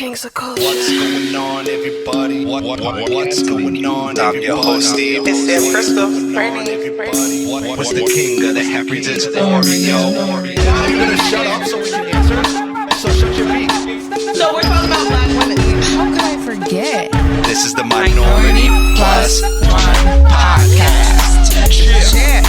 Kings of Culture. What's going on, everybody? What's going on, everybody? I'm your host, Steve. It's Sam Crystal. What's the king of the half breeds? It's Oreo. You're gonna shut up so we can answer? So shut your beak. So we're talking about black women. How could I forget? This is the Minority Plus One Podcast. Yeah.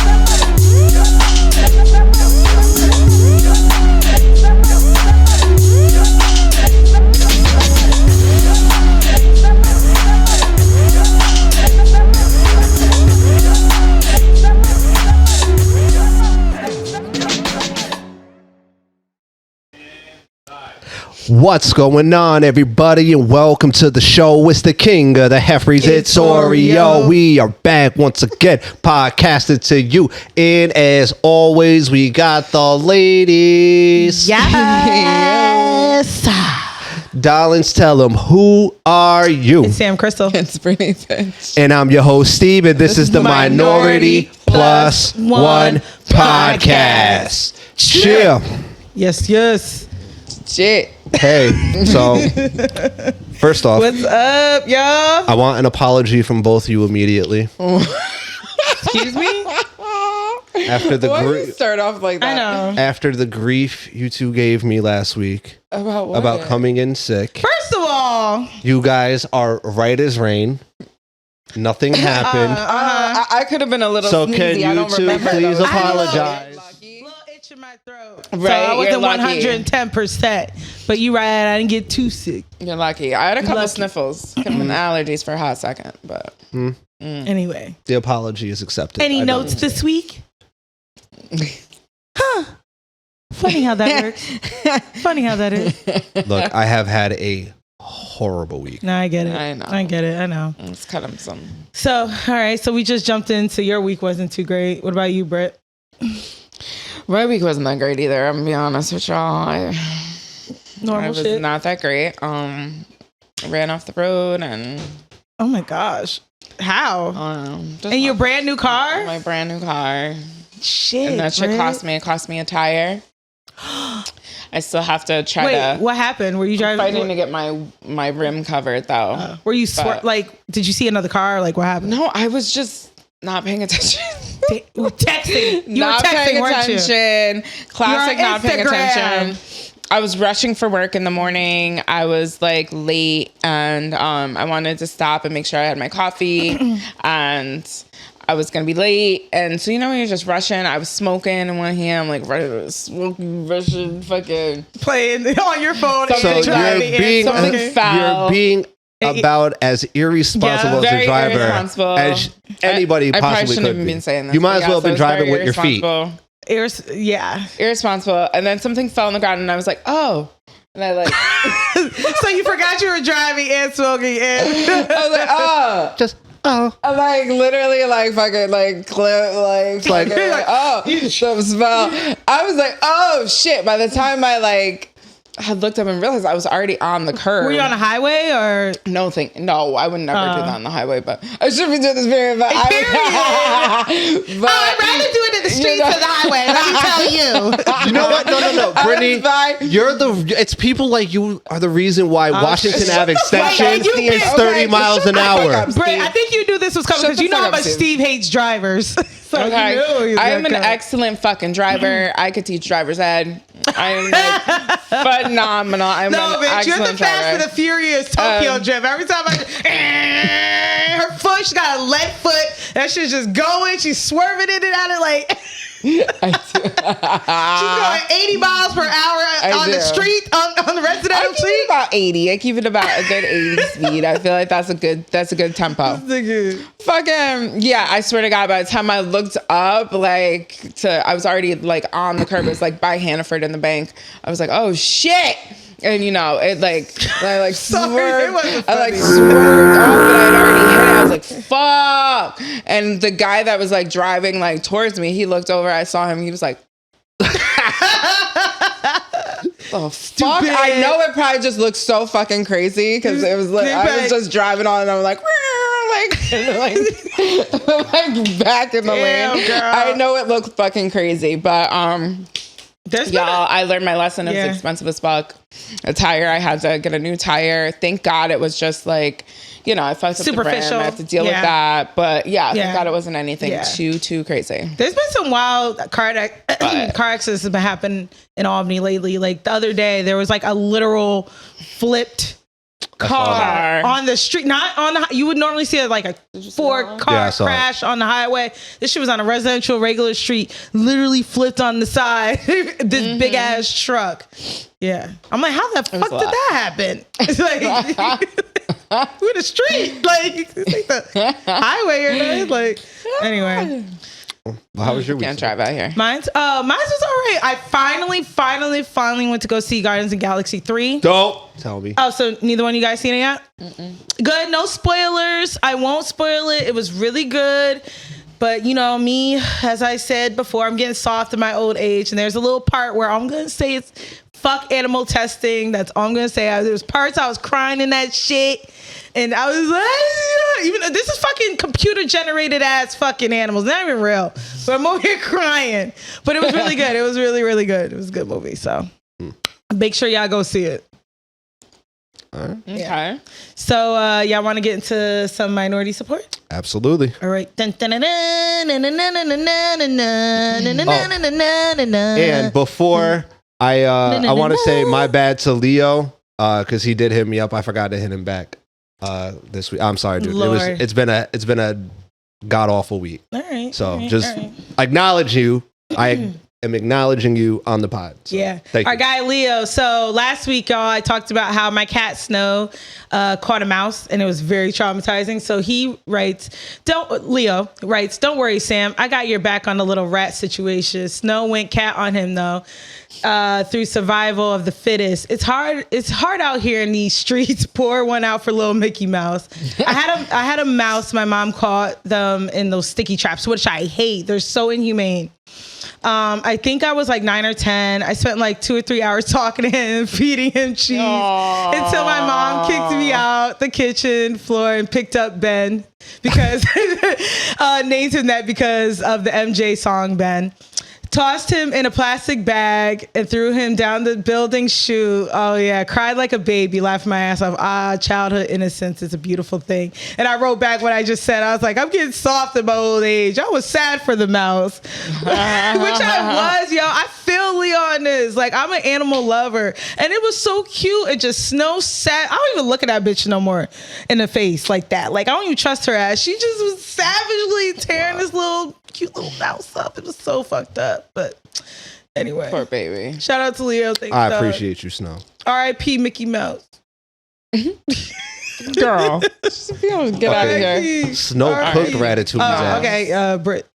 What's going on, everybody, and welcome to the show. It's the king of the Heffries. It's Oreo. We are back once again, podcasting to you. And as always, we got the ladies. Yes. Darlings, tell them, who are you? It's Sam Crystal. It's Brittany Finch. And I'm your host, Steve, and this is the Minority Plus One Podcast. Chill. Yes. Shit. Hey, so first off, What's up, y'all? I want an apology from both of you immediately. Excuse me? After the Why do you start off like that? I know. after the grief you two gave me last week About what? about coming in sick, First of all, you guys are right as rain. Nothing happened. I could have been a little So sneezy. can I you don't two remember please those. apologize? little itch in my throat. Right, so I you're wasn't lucky. 110%. But you right, I didn't get too sick. You're lucky. I had a couple Lucky. sniffles. Could have been allergies for a hot second, but Anyway. The apology is accepted. Any I don't- notes this week? Huh. Funny how that works. Funny how that is. Look, I have had a horrible week. No, I get it. I know. I get it. I know. let's cut him some. So, all right. So we just jumped into your week wasn't too great. What about you, Britt? My week wasn't that great either. I'm gonna be honest with y'all. I Normal was shit. not that great. Ran off the road and Oh my gosh. How? just In your brand new car? my brand new car. Shit. And that shit Britt. cost me a tire. I still have to try Wait, to what happened? Were you driving? fighting to get my rim covered though. Were you but- like? Did you see another car? Like what happened? No, I was just not paying attention. Texting. You not were texting, paying weren't you? attention. Classic You're on not paying Instagram. attention. I was rushing for work in the morning. I was like late and I wanted to stop and make sure I had my coffee and I was going to be late. And so, you know, when you're just rushing, I was smoking in one hand, like smoking, rushing, fucking. Playing on your phone. So and driving you're and being something smoking. foul. you're being about as irresponsible as a Very driver irresponsible. as anybody I probably possibly shouldn't could have be. been saying this. You might but as well have so been I was driving very with your feet. irresponsible. Yeah. Irresponsible. And then something fell on the ground and I was like, oh. And I like, So you forgot you were driving and smoking and I was like, oh. Just I'm like literally like fucking like clip like fucking like, oh the smell. I was like, oh shit. By the time I like had looked up and realized I was already on the curb. were you on a highway or? No, I would never do that on the highway, but I should be doing this period. But I'd rather do it in the streets than the highway. Let me tell you. You know what? No. Brittany, fine. it's people like you are the reason why Washington Ave Extension Wait, you is bitch. 30 miles an hour. Britt, I think you knew this was coming Shut because the you know fuck how up, much Steve. Steve hates drivers. So Okay. you knew he was I am gonna an come. excellent fucking driver. I could teach driver's ed. I am like phenomenal. I'm No, an bitch, you're excellent the Fast driver. and the Furious Tokyo drift. Every time her foot, she got a lead foot. That shit's just going. She's swerving in and out of like. She's going 80 miles per hour on the do. street on the residential I keep street. it about 80. I keep it about a good 80 speed. I feel like that's a good tempo. Fucking yeah, I swear to God, by the time I looked up, I was already like on the curb. It was like by Hannaford in the bank. I was like, oh shit. And you know, I Sorry, swerved. it wasn't I like funny. swerved off, but I'd already hit it. I was like, fuck. And the guy that was like driving like towards me, he looked over, I saw him, he was like, oh fuck. I know it probably just looked so fucking crazy because it was like I was just driving on and I'm like back in the lane. Girl. I know it looked fucking crazy, but Y'all, I learned my lesson. It was expensive as fuck. A tire, I had to get a new tire. Thank God it was just like, you know, I fucked up superficial. The rim. I have to deal with that. But thank God it wasn't anything too crazy. There's been some wild car accidents that have happened in Albany lately. Like the other day, there was like a literal flipped car on the street, not on the. You would normally see like a 4-car crash on the highway. This shit was on a residential regular street, literally flipped on the side. This big ass truck. Yeah, I'm like, how the fuck did that happen? It's like we're the street, like the highway or nothing. Like anyway. Well, how was your week? Can't drive out here. Mine's was all right. I finally went to go see Guardians of the Galaxy 3. Don't tell me. Oh, so neither one of you guys seen it yet? Good. No spoilers. I won't spoil it. It was really good. But you know me, as I said before, I'm getting soft in my old age. And there's a little part where I'm going to say it's fuck animal testing. That's all I'm going to say. There was parts I was crying in that shit. And I was like, even this is fucking computer generated ass fucking animals, not even real. But I'm over here crying. But it was really good. It was really, really good. It was a good movie. So make sure y'all go see it. All right. Okay. So y'all want to get into some minority support? Absolutely. All right. And before I want to say my bad to Leo because he did hit me up. I forgot to hit him back. This week. I'm sorry, dude. Lord. It's been a god awful week. All right. So acknowledge you. I am acknowledging you on the pod. So, thank you. Our guy Leo. So last week, y'all, I talked about how my cat Snow caught a mouse and it was very traumatizing. So he writes, Leo writes, "Don't worry, Sam. I got your back on the little rat situation. Snow went cat on him though. Through survival of the fittest. It's hard out here in these streets. Pour one out for little Mickey Mouse. I had a mouse. My mom caught them in those sticky traps, which I hate. They're so inhumane. I think I was like 9 or 10. I spent like 2 or 3 hours talking to him, feeding him cheese until my mom kicked me out the kitchen floor and picked up Ben because named him that because of the MJ song Ben. Tossed him in a plastic bag and threw him down the building chute. Oh yeah, cried like a baby, laughed my ass off. Childhood innocence is a beautiful thing." And I wrote back what I just said. I was like, I'm getting soft in my old age. I was sad for the mouse, which I was, yo. I feel Leo on this. Like, I'm an animal lover, and it was so cute. It just Snow sat. I don't even look at that bitch no more in the face like that. Like, I don't even trust her ass. She just was savagely tearing this little cute little mouse up. It was so fucked up. But anyway, poor baby. Shout out to Leo. Thanks, I appreciate you, Snow. R.I.P. Mickey Mouse. Girl, get out of here. Snow cooked Ratatouille. Okay, Britt.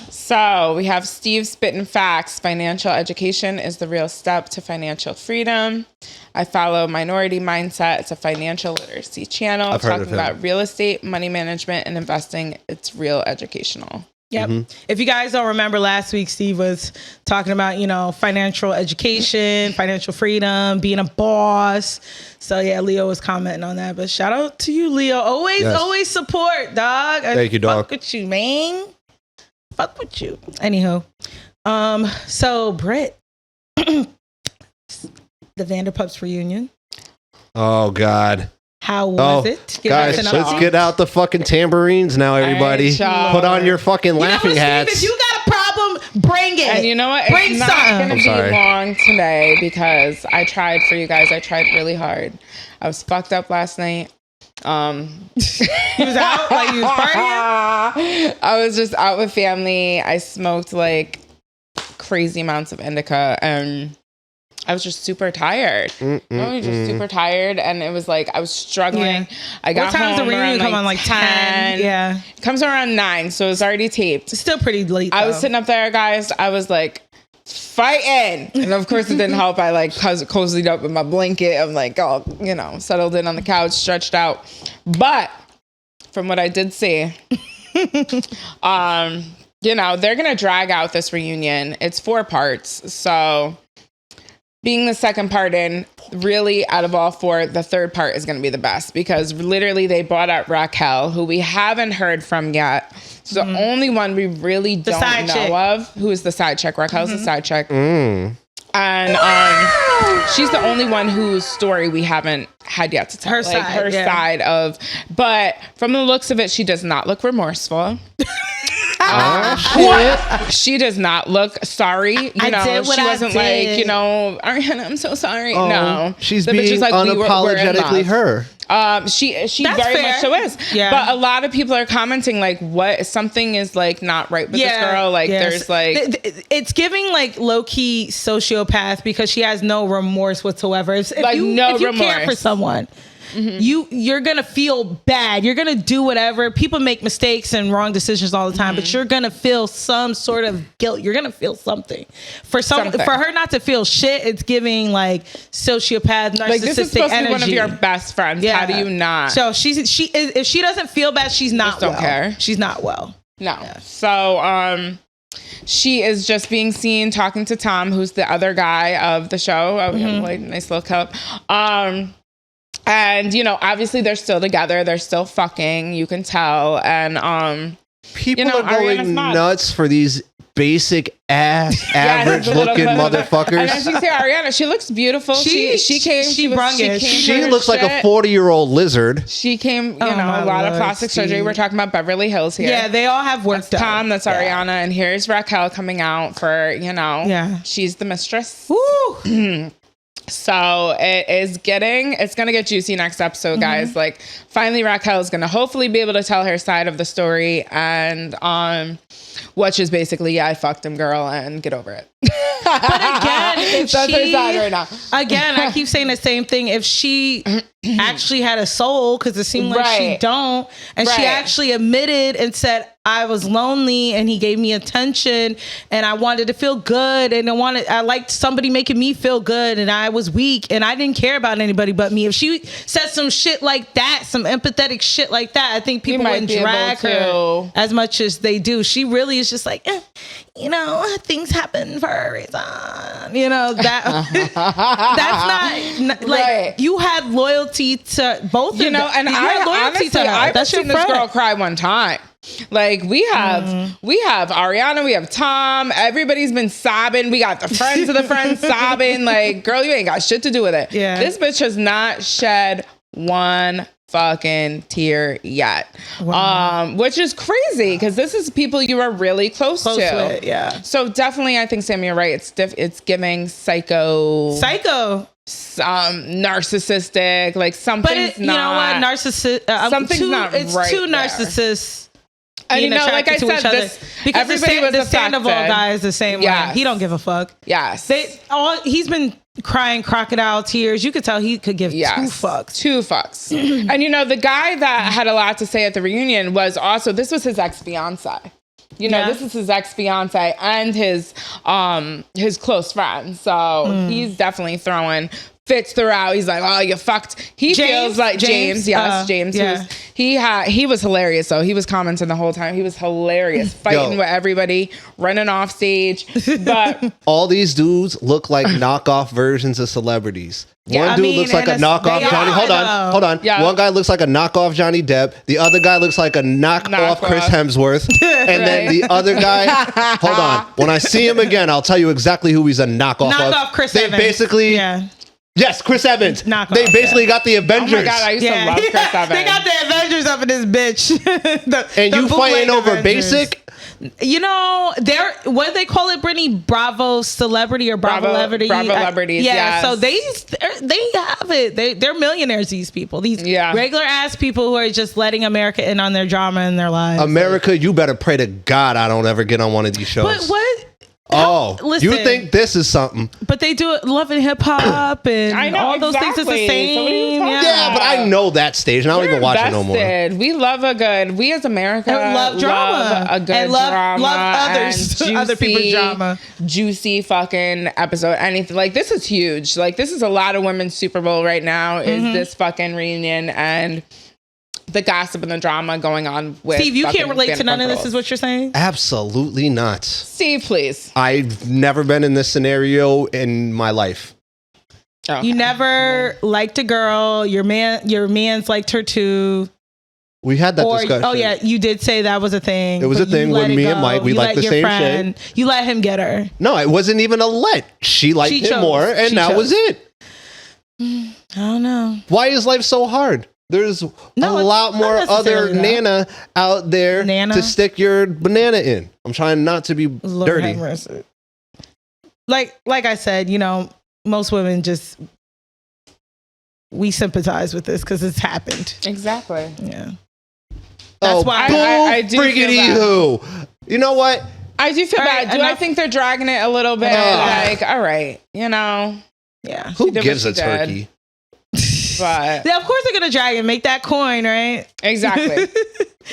So we have Steve spitting facts. Financial education is the real step to financial freedom. I follow Minority Mindset. It's a financial literacy channel talking about real estate, money management, and investing. It's real educational. Yep. If you guys don't remember, last week Steve was talking about, financial education, financial freedom, being a boss. So yeah, Leo was commenting on that. But shout out to you, Leo. Always support, dog. Thank you, dog. Fuck with you, man. Fuck with you. Anywho, so Britt, the Vanderpumps reunion. Oh God. How was it? Guys, let's get out the fucking tambourines now, everybody. Put on your fucking laughing hats. Steve, if you got a problem, bring it. And you know what? Bring it's not going to be long today because I tried for you guys. I tried really hard. I was fucked up last night. He was out? Like he was partying? I was just out with family. I smoked like crazy amounts of indica and I was just super tired. Super tired, and it was like I was struggling. Yeah. I got what time does the reunion come on? Like 10? Yeah, it comes around 9, so it was already taped. It's still pretty late. I was sitting up there, guys. I was like fighting, and of course it didn't help. I like cozied up in my blanket. I'm like, settled in on the couch, stretched out. But from what I did see, they're gonna drag out this reunion. It's 4 parts, so. being the second part in, really out of all four, the third part is going to be the best because literally they brought out Raquel, who we haven't heard from yet. It's the only one we really don't know of. Who is the side chick? Raquel's the side chick. And she's the only one whose story we haven't had yet to tell. Her side of, but from the looks of it, she does not look remorseful. She does not look sorry. You know, she wasn't like, you know, Ariana, I'm so sorry. No, she's the being bitch is like, unapologetically her. She That's very fair. much so is. Yeah. But a lot of people are commenting like, what? Something is like not right with this girl. Like there's like, it's giving like low key sociopath because she has no remorse whatsoever. If Like, you, no if you remorse. care for someone, you're gonna feel bad. You're gonna do whatever. People make mistakes and wrong decisions all the time, but you're gonna feel some sort of guilt. You're gonna feel something. For her not to feel shit, it's giving like sociopath, narcissistic like this is supposed energy. to be one of your best friends. How do you not? So if she doesn't feel bad, she's not Just don't well. care. She's not well. No. Yeah. So she is just being seen talking to Tom, who's the other guy of the show. Like nice little cup. And you know, obviously they're still together. They're still fucking. You can tell. And people are going nuts for these basic ass average looking motherfuckers. And as you say, Ariana, she looks beautiful. She looks like a 40-year-old lizard. She came, you know, a lot of plastic surgery. We're talking about Beverly Hills here. Yeah, they all have work done. Tom, that's Ariana, and here's Raquel coming out for, you know, she's the mistress. Woo! So it's going to get juicy next episode, guys. Like finally Raquel is going to hopefully be able to tell her side of the story and which is basically, I fucked him, girl, and get over it. But again, if that's her side right now. Again, I keep saying the same thing. If she actually had a soul, because it seemed like she don't, and she actually admitted and said, I was lonely and he gave me attention and I wanted to feel good and I liked somebody making me feel good and I was weak and I didn't care about anybody but me. If she said some shit like that, some empathetic shit like that, I think people wouldn't drag her as much as they do. She really is just like, you know, things happen for a reason. You know, that that's not like you had loyalty to both of them. You know, and I've seen this girl cry one time. Like we have Ariana, we have Tom, everybody's been sobbing. We got the friends of the friends sobbing. Like, girl, you ain't got shit to do with it. Yeah. This bitch has not shed one fucking tear yet. Wow. Which is crazy because this is people you are really close to. It, yeah. So definitely I think Sam, you're right. It's giving psycho. Narcissistic, like something's you know what, narcissist. Something's not it's right. Two narcissists. And you know, like I said, because everybody was the Sandoval guy is the same way. He don't give a fuck. Yes. He's been crying crocodile tears. You could tell he could give two fucks. And you know, the guy that had a lot to say at the reunion was also, this was his ex-fiance. You know, this is his ex-fiance and his close friend. So he's definitely throwing fits throughout. He's like, oh, you fucked. He feels like James. James. Yeah. He was hilarious though. He was commenting the whole time. He was hilarious, fighting with everybody, running off stage. But all these dudes look like knockoff versions of celebrities. One dude looks like a knockoff Johnny. Hold on. Yeah. One guy looks like a knockoff Johnny Depp. The other guy looks like a knockoff Chris Hemsworth. And then the other guy, hold on. When I see him again, I'll tell you exactly who he's a knockoff of. Knockoff Chris Evans. They basically. Yeah. Yes, Chris Evans. They basically got the Avengers. Oh my God, I used to love Chris Evans. They got the Avengers up in this bitch. And you fighting over Avengers. basic? You know, what do they call it, Brittany? Bravo celebrity or Bravo celebrity? Bravo celebrities, yeah. So they have it. They're millionaires, these people. These regular ass people who are just letting America in on their drama in their lives. America, you better pray to God I don't ever get on one of these shows. But what? Listen, you think this is something? But they do it, Love and Hip Hop, and all those things is the same. Yeah, but I know that stage, and I don't even watch it no more. We love we as America love drama, love a good and drama, love others, juicy, other people's drama, juicy fucking episode. Anything like this is huge. Like this is a lot of women's Super Bowl right now. Is this fucking reunion and the gossip and the drama going on with Steve, you can't relate to none of this, is what you're saying? Absolutely not. Steve, please. I've never been in this scenario in my life. Okay. You never liked a girl. Your man's liked her too. We had that discussion. Oh yeah, you did say that was a thing. It was a but you thing let when it me go. and Mike, we You liked let the your same friend- shit. You let him get her. No, it wasn't even a let. She liked She him chose. more, and She that chose. was it. I don't know. Why is life so hard? There's a lot not more other necessarily that. nana out there Nana? to stick your banana in. I'm trying not to be Lord dirty. have mercy. Like I said, most women just we sympathize with this because it's happened. Exactly. Yeah. That's why I do feel friggity bad. who. You know what? I do feel All right, bad. Do I enough. think they're dragging it a little bit? Like, all right, Yeah. Who did what gives she a did. turkey? But Yeah, of course they're gonna drag and make that coin, right? exactly.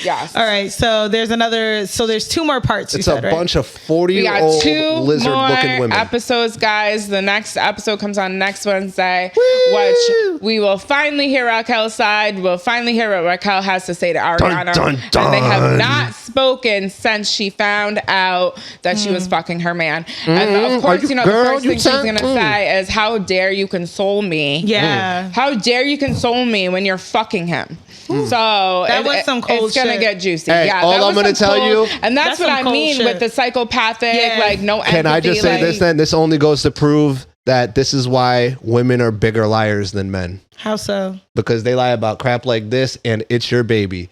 Yes. All right. So there's there's two more parts. It's you a said, right? bunch of We got 40-year-old 2 lizard-looking more women. episodes, guys. The next episode comes on next Wednesday, which we will finally hear Raquel's side. We'll finally hear what Raquel has to say to Ariana. Dun, dun, And they have dun. not spoken since she found out that she was fucking her man. And of course, Are you- the girl, first you thing she's sound- going to say is, how dare you console me? Yeah. How dare you console me when you're fucking him? So That was some cold it's gonna shit. get juicy. Hey, Yeah, all that I'm was gonna some tell cold- you- and that's That's what some I cold mean shit. with the psychopathic, Yeah. like no empathy. Can I just say like, this then? This only goes to prove that this is why women are bigger liars than men. How so? Because they lie about crap like this and it's your baby.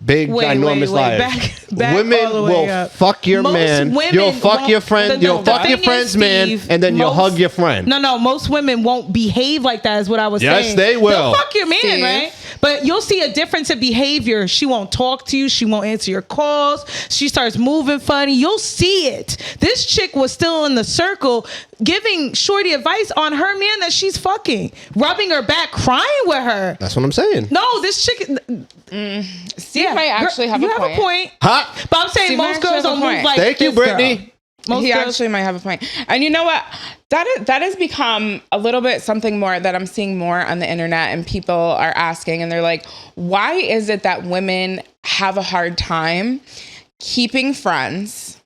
Big, ginormous liars. Back Women all the way will up. fuck your Most man. women You'll fuck won't- your friend. You'll the fuck your thing friend's is, man, Steve, and then you'll most- hug your friend. No, most women won't behave like that is what I was Yes, saying. they will. They'll fuck your man, Steve. right? But you'll see a difference in behavior. She won't talk to you. She won't answer your calls. She starts moving funny. You'll see it. This chick was still in the circle giving Shorty advice on her man that she's fucking, rubbing her back, crying with her. That's what I'm saying. No, this chick... Steve might actually have you a point. have a point. Hot. But I'm saying Steve most actually girls has a don't move point. like Thank you, this girl. Brittany. Most He girls, actually might have a point. And you know what? That has become a little bit something more that I'm seeing more on the internet, and people are asking, and they're like, why is it that women have a hard time keeping friends,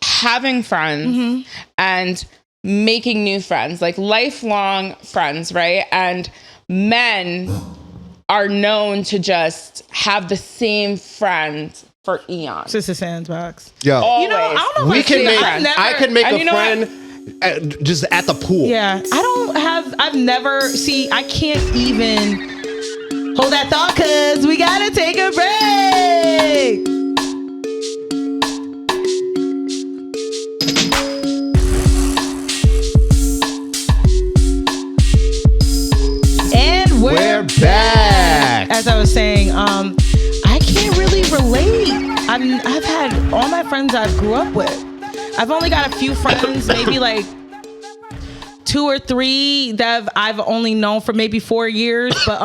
having friends, and making new friends, like lifelong friends, right? And men are known to just have the same friends for eons. Sister Sandbox. Yo, You know, I don't know. we if can see, make. I've never, I can make and a you know friend just at the pool. Yeah, I've never, see, I can't even hold that thought because we gotta take a break. And We're back. As I was saying, I can't really relate. I've had all my friends I grew up with. I've only got a few friends, maybe like 2 or 3 that I've only known for maybe 4 years. But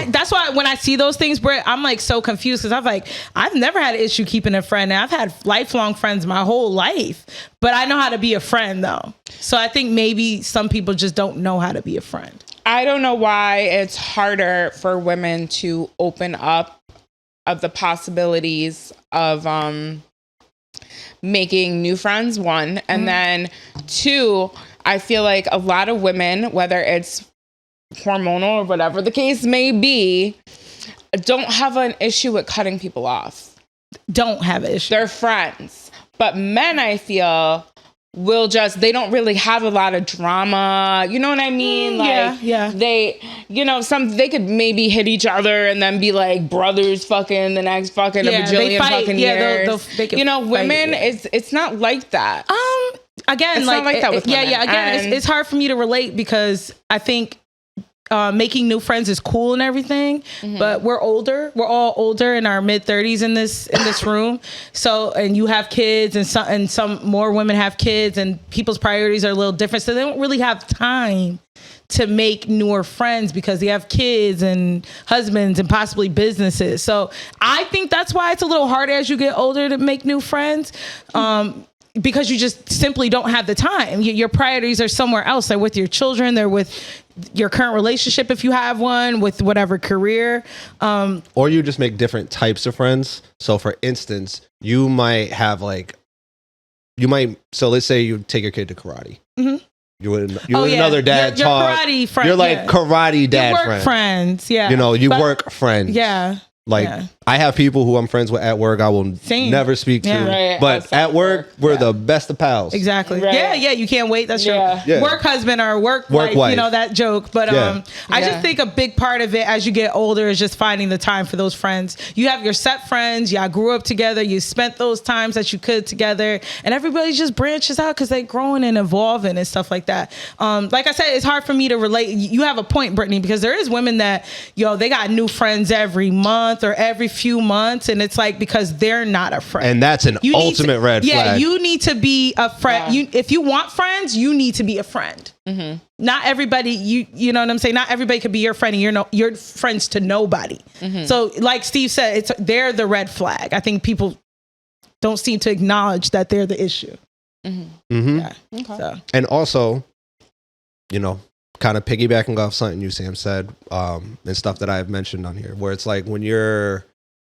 that's why when I see those things, Britt, I'm like so confused because I've never had an issue keeping a friend. And I've had lifelong friends my whole life, but I know how to be a friend though. So I think maybe some people just don't know how to be a friend. I don't know why it's harder for women to open up of the possibilities of making new friends, 1. And then 2, I feel like a lot of women, whether it's hormonal or whatever the case may be, don't have an issue with cutting people off. Don't have an issue. They're friends. But men, I feel, will just, they don't really have a lot of drama. You know what I mean? Yeah. They, they could maybe hit each other and then be like brothers fucking the next fucking a bajillion fucking years. They can women, fight, it's not like that. Again, It's not like that with women. Again, And- it's hard for me to relate because I think making new friends is cool and everything, but we're older. We're all older in our mid-30s in this room. So, and you have kids, and some more women have kids, and people's priorities are a little different. So they don't really have time to make newer friends because they have kids and husbands and possibly businesses. So I think that's why it's a little harder as you get older to make new friends. Because you just simply don't have the time. Your priorities are somewhere else. They're with your children. They're with your current relationship, if you have one, with whatever career. Or you just make different types of friends. So for instance, you might have so let's say you take your kid to karate. You're You and another dad your talk. karate friend. You're like karate dad you work friends. Yeah. You know, you work friends. Yeah. Like I have people who I'm friends with at work I will never speak to. Right, but at work, we're the best of pals. Exactly. Right. Yeah, you can't wait. That's true. Yeah. Work husband or work wife, you know, that joke. But I just think a big part of it as you get older is just finding the time for those friends. You have your set friends, y'all grew up together, you spent those times that you could together, and everybody just branches out because they're growing and evolving and stuff like that. Like I said, it's hard for me to relate. You have a point, Brittany, because there is women that, they got new friends every month or every few months, and it's like because they're not a friend, and that's an ultimate red flag. Yeah, you need to be a friend. If you want friends, you need to be a friend. Mm-hmm. Not everybody, you know what I'm saying? Not everybody could be your friend, and you're friends to nobody. Mm-hmm. So, like Steve said, they're the red flag. I think people don't seem to acknowledge that they're the issue. Mm-hmm. Mm-hmm. Yeah. Okay. So. And also, kind of piggybacking off something you, Sam, said, and stuff that I've mentioned on here, where it's like when you're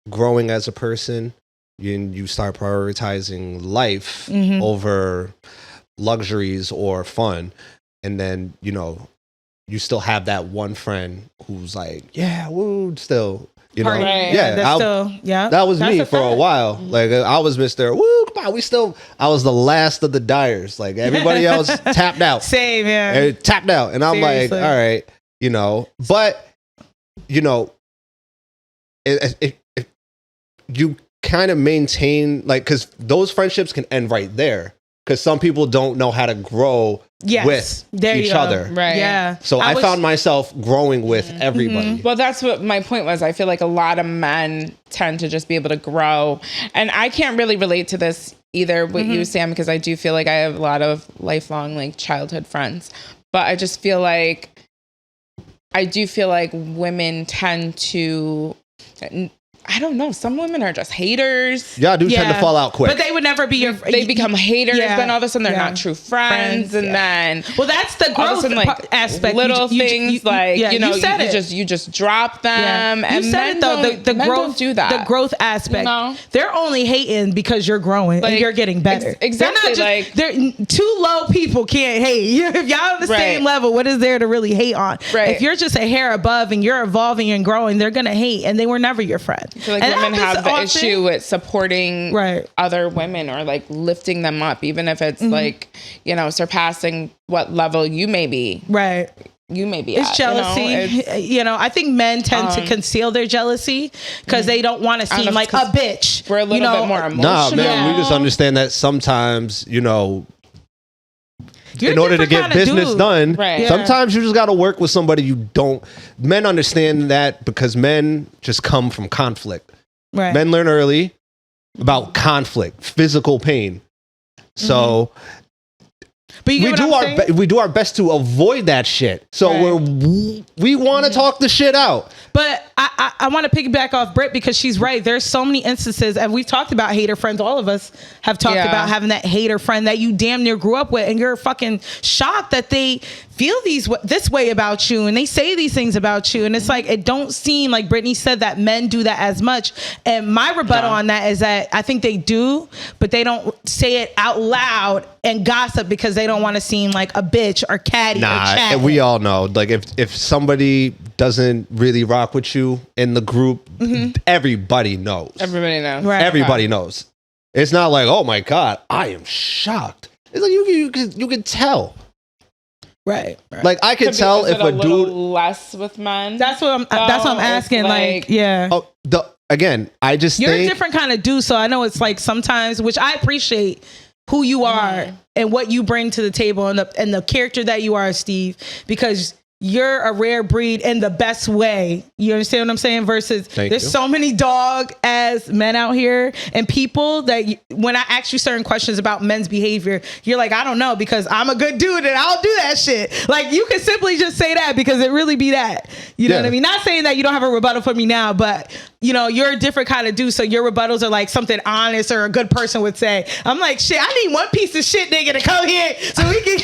growing as a person, you start prioritizing life over luxuries or fun, and then you still have that one friend who's like, still. Right. That was me for a while. Like I was Mr. Woo, come on, I was the last of the dyers. Like everybody else tapped out. Same, yeah. Tapped out. And I'm like, all right, but if you kind of maintain, like, because those friendships can end right there. Because some people don't know how to grow with each other. Right. Yeah. So I found myself growing with everybody. Well, that's what my point was. I feel like a lot of men tend to just be able to grow. And I can't really relate to this either with you, Sam, because I do feel like I have a lot of lifelong, like, childhood friends. But I just feel like, women tend to... I don't know. Some women are just haters. Yeah, tend to fall out quick. But they would never be your... They become haters, then all of a sudden they're not true friends. And then... Well, that's the growth aspect. Little things you just drop them. Yeah. And you said it, though. The growth, don't do that. The growth aspect. They're only hating because you're growing and you're getting better. Exactly. They're two low people can't hate. If y'all on the same level, what is there to really hate on? Right. If you're just a hair above and you're evolving and growing, they're going to hate, and they were never your friend. I feel like women have the issue with supporting other women or like lifting them up, even if it's like, surpassing what level you may be. Right. You may be. It's jealousy. I think men tend to conceal their jealousy because they don't want to seem like a bitch. We're a little bit more emotional. Nah, man, we just understand that sometimes, in order to get business done, sometimes you just got to work with somebody you don't. Men understand that because men just come from conflict. Right. Men learn early about conflict, physical pain. So but we do our best to avoid that shit. So we want to talk the shit out. But I want to piggyback off Britt because she's right. There's so many instances, and we've talked about hater friends. All of us have talked about having that hater friend that you damn near grew up with, and you're fucking shocked that they feel this way about you and they say these things about you. And it's like, it don't seem like Brittany said that men do that as much. And my rebuttal on that is that I think they do, but they don't say it out loud and gossip because they don't want to seem like a bitch or catty or chatty. And we all know, like, if somebody doesn't really rock with you in the group, everybody knows. Everybody knows. Right. Everybody knows. It's not like, oh my God, I am shocked. It's like you can tell. Right. Like I could tell if a dude less with men. That's what I'm asking. Like, yeah. Oh, I just you're think a different kind of dude, so I know it's like sometimes, which I appreciate who you are and what you bring to the table and the character that you are, Steve, because you're a rare breed in the best way. You understand what I'm saying? Versus there's so many dog ass men out here and people that when I ask you certain questions about men's behavior, you're like, I don't know because I'm a good dude and I'll do that shit. Like you can simply just say that because it really be that. You know what I mean? Not saying that you don't have a rebuttal for me now, but you're a different kind of dude. So your rebuttals are like something honest or a good person would say. I'm like, shit, I need one piece of shit nigga to come here so we can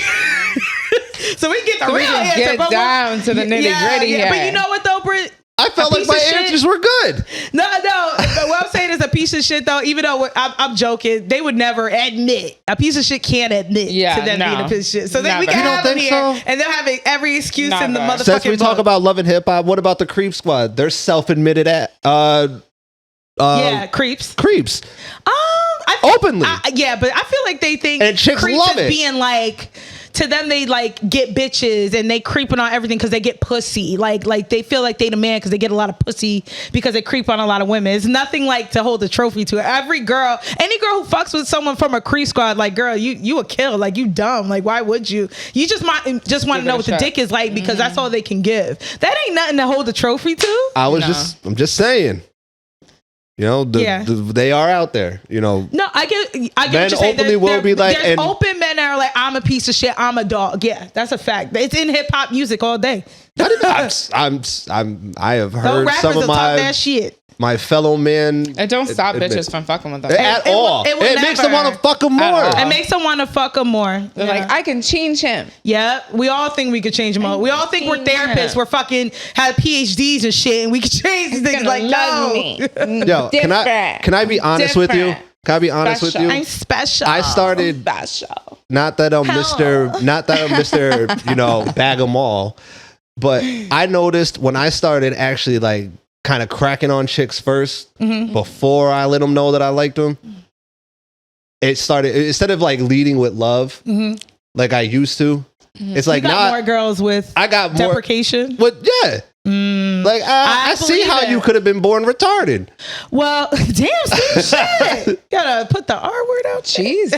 get the real answer. Get down to the nitty gritty. Yeah. But you know what though, Britt? I felt like my answers were good. No. But what I'm saying is a piece of shit, though. Even though I'm joking, they would never admit. A piece of shit can't admit to them being a piece of shit. So then we can have them here, and they're having every excuse in the motherfucking Since we book. talk about love and hip hop, what about the Creep Squad? They're self-admitted creeps. Creeps. Openly. But I feel like they think and chicks creeps love is it. being like, to them they like get bitches and they creeping on everything because they get pussy. Like they feel like they the man because they get a lot of pussy because they creep on a lot of women. It's nothing like to hold a trophy to it. Every girl, any girl who fucks with someone from a Creep Squad, like, girl, you a kill. Like, you dumb. Like, why would you? You just want to know what the dick is like because that's all they can give. That ain't nothing to hold a trophy to. I'm just saying. You know, they are out there. You know, no, I get men what you're saying. openly will be like, there's open men that are like, I'm a piece of shit, I'm a dog. Yeah, that's a fact. It's in hip hop music all day. I have heard some of talk that shit. My fellow men. It don't stop bitches from fucking with them at all. It makes them want to fuck them more. It makes them want to fuck them more. They're like, I can change him. Yeah, we all think we could change him all. We all think we're therapists. We're fucking have PhDs and shit, and we can change these things. Like, no. Yo, can I be honest with you? Can I be honest with you? I'm special. I started special. Not that I'm Mr. You know, bag 'em all, but I noticed when I started actually like kind of cracking on chicks first before I let them know that I liked them. It started, instead of like leading with love like I used to. It's like, you got more girls with deprecation. But yeah. Like I see how you could have been born retarded. Well, damn, Steve, shit. Gotta put the R word out. Jeez,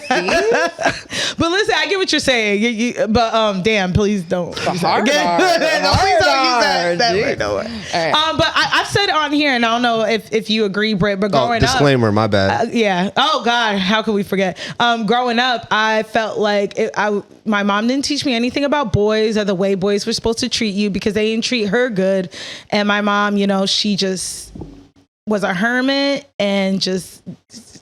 but listen, I get what you're saying. But damn, please don't. The hard R. Please don't use that word. No way. Right. But I've said on here, and I don't know if you agree, Britt. But growing disclaimer, up, my bad. Yeah. Oh God, how could we forget? Growing up, I felt like my mom didn't teach me anything about boys or the way boys were supposed to treat you because they didn't treat her good. And my mom, you know, she just was a hermit and just